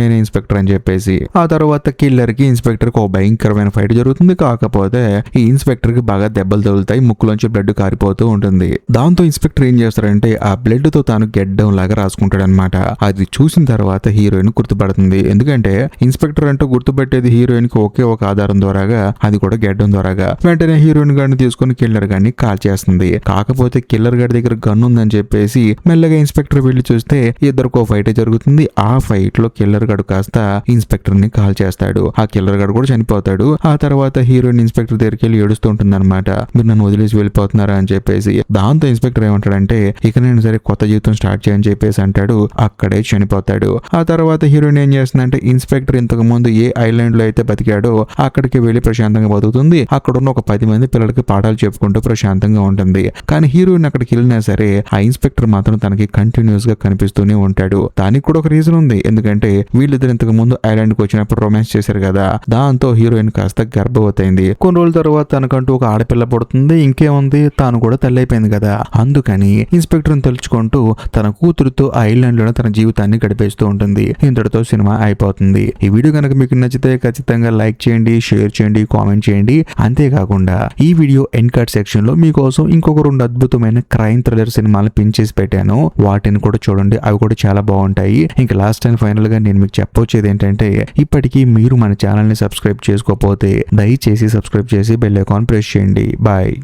అని చెప్పేసి. ఆ తర్వాత కిల్లర్ కి ఇన్స్పెక్టర్ కి ఒక భయంకరమైన ఫైట్ జరుగుతుంది. కాకపోతే ఈ ఇన్స్పెక్టర్ కి బాగా దెబ్బలు తగులుతాయి, ముక్కులోంచి బ్లడ్ కారిపోతూ ఉంటుంది. దాంతో ఇన్స్పెక్టర్ ఏం చేస్తారంటే ఆ బ్లడ్ తో తాను గెడ్డం లాగా రాసుకుంటాడు అనమాట. అది చూసిన తర్వాత హీరోయిన్ గుర్తుపడుతుంది. ఎందుకంటే ఇన్స్పెక్టర్ అంటూ గుర్తుపెట్టేది హీరోయిన్ కి ఒకే ఒక ఆధారం ద్వారాగా, అది కూడా గెడ్డం ద్వారాగా. వెంటనే హీరోయిన్ గారిని తీసుకుని కిల్లర్ గారిని కాల్ చేస్తుంది. కాకపోతే కిల్లర్ గారి దగ్గర గన్ ఉందని చెప్పేసి మెల్లగా ఇన్స్పెక్టర్ వెళ్లి చూస్తే ఇద్దరికో ఫైట్ జరుగుతుంది. ఆ ఫైట్ లో కిల్లర్ గాడు కాస్త ఇన్స్పెక్టర్ ని కాల్ చేస్తాడు. ఆ కిల్లర్ గాడు కూడా చనిపోతాడు. ఆ తర్వాత హీరోయిన్ ఇన్స్పెక్టర్ దగ్గరికి వెళ్ళి ఏడుస్తూ ఉంటుంది అనమాట, మీరు నన్ను వదిలేసి వెళ్ళిపోతున్నారా అని చెప్పేసి. దాంతో ఇన్స్పెక్టర్ ఏమంటాడంటే ఇక నేను సరే కొత్త జీవితం స్టార్ట్ చేయని చెప్పేసి అంటాడు. అక్కడే చనిపోతాడు. ఆ తర్వాత హీరోయిన్ ఏం చేస్తుందంటే ఇన్స్పెక్టర్ ఇంతకు ముందు ఏ ఐలాండ్ లో అయితే బతికాడో అక్కడికి వెళ్లి ప్రశాంతంగా బతుకుతుంది. అక్కడ ఉన్న ఒక 10 మంది పిల్లలకి పాఠాలు చెప్పుకుంటూ ప్రశాంతంగా ఉంటుంది. కానీ హీరోయిన్ అక్కడికి వెళ్ళినా సరే ఆ ఇన్స్పెక్టర్ మాత్రం తనకి కంటిన్యూస్ గా కనిపిస్తూనే ఉంటాడు. దానికి కూడా ఒక రీజన్ ఉంది. ఎందుకంటే వీళ్ళిద్దరు ఇంతకు ముందు ఐలాండ్ కి వచ్చినప్పుడు రొమాన్స్ చేశారు కదా, దాంతో హీరోయిన్ కాస్త గర్భవతి అయింది. కొన్ని రోజుల తర్వాత తనకంటూ ఒక ఆడపిల్ల పుడుతుంది. ఇంకేముంది, తాను కూడా తల్లి అయిపోయింది కదా. అందుకని ఇన్స్పెక్టర్ తలుచుకుంటూ తన కూతురుతో ఆ ఐలాండ్ లోనే తన జీవితాన్ని గడిపేస్తూ ఉంటుంది. ఇంతటితో సినిమా అయిపోతుంది. ఈ వీడియో కనుక మీకు నచ్చితే ఖచ్చితంగా లైక్ చేయండి, షేర్ చేయండి, కామెంట్ చేయండి. అంతేకాకుండా ఈ వీడియో ఎండ్ కార్డ్ సెక్షన్ లో మీకోసం ఇంకొక 2 అద్భుతమైన క్రైమ్ థ్రిల్లర్ సినిమాలు పిన్ చేసి పెట్టాను. వాటిని కూడా చూడండి, అవి కూడా చాలా బాగుంటాయి. ఇంకా లాస్ట్ అండ్ ఫైనల్ గా నేను మీకు చెప్పొచ్చేది ఏంటంటే ఇప్పటికీ మీరు మన ఛానల్ ని సబ్స్క్రైబ్ చేసుకోకపోతే దయచేసి సబ్స్క్రైబ్ చేసి బెల్ ఐకాన్ ప్రెస్ చేయండి. బాయ్.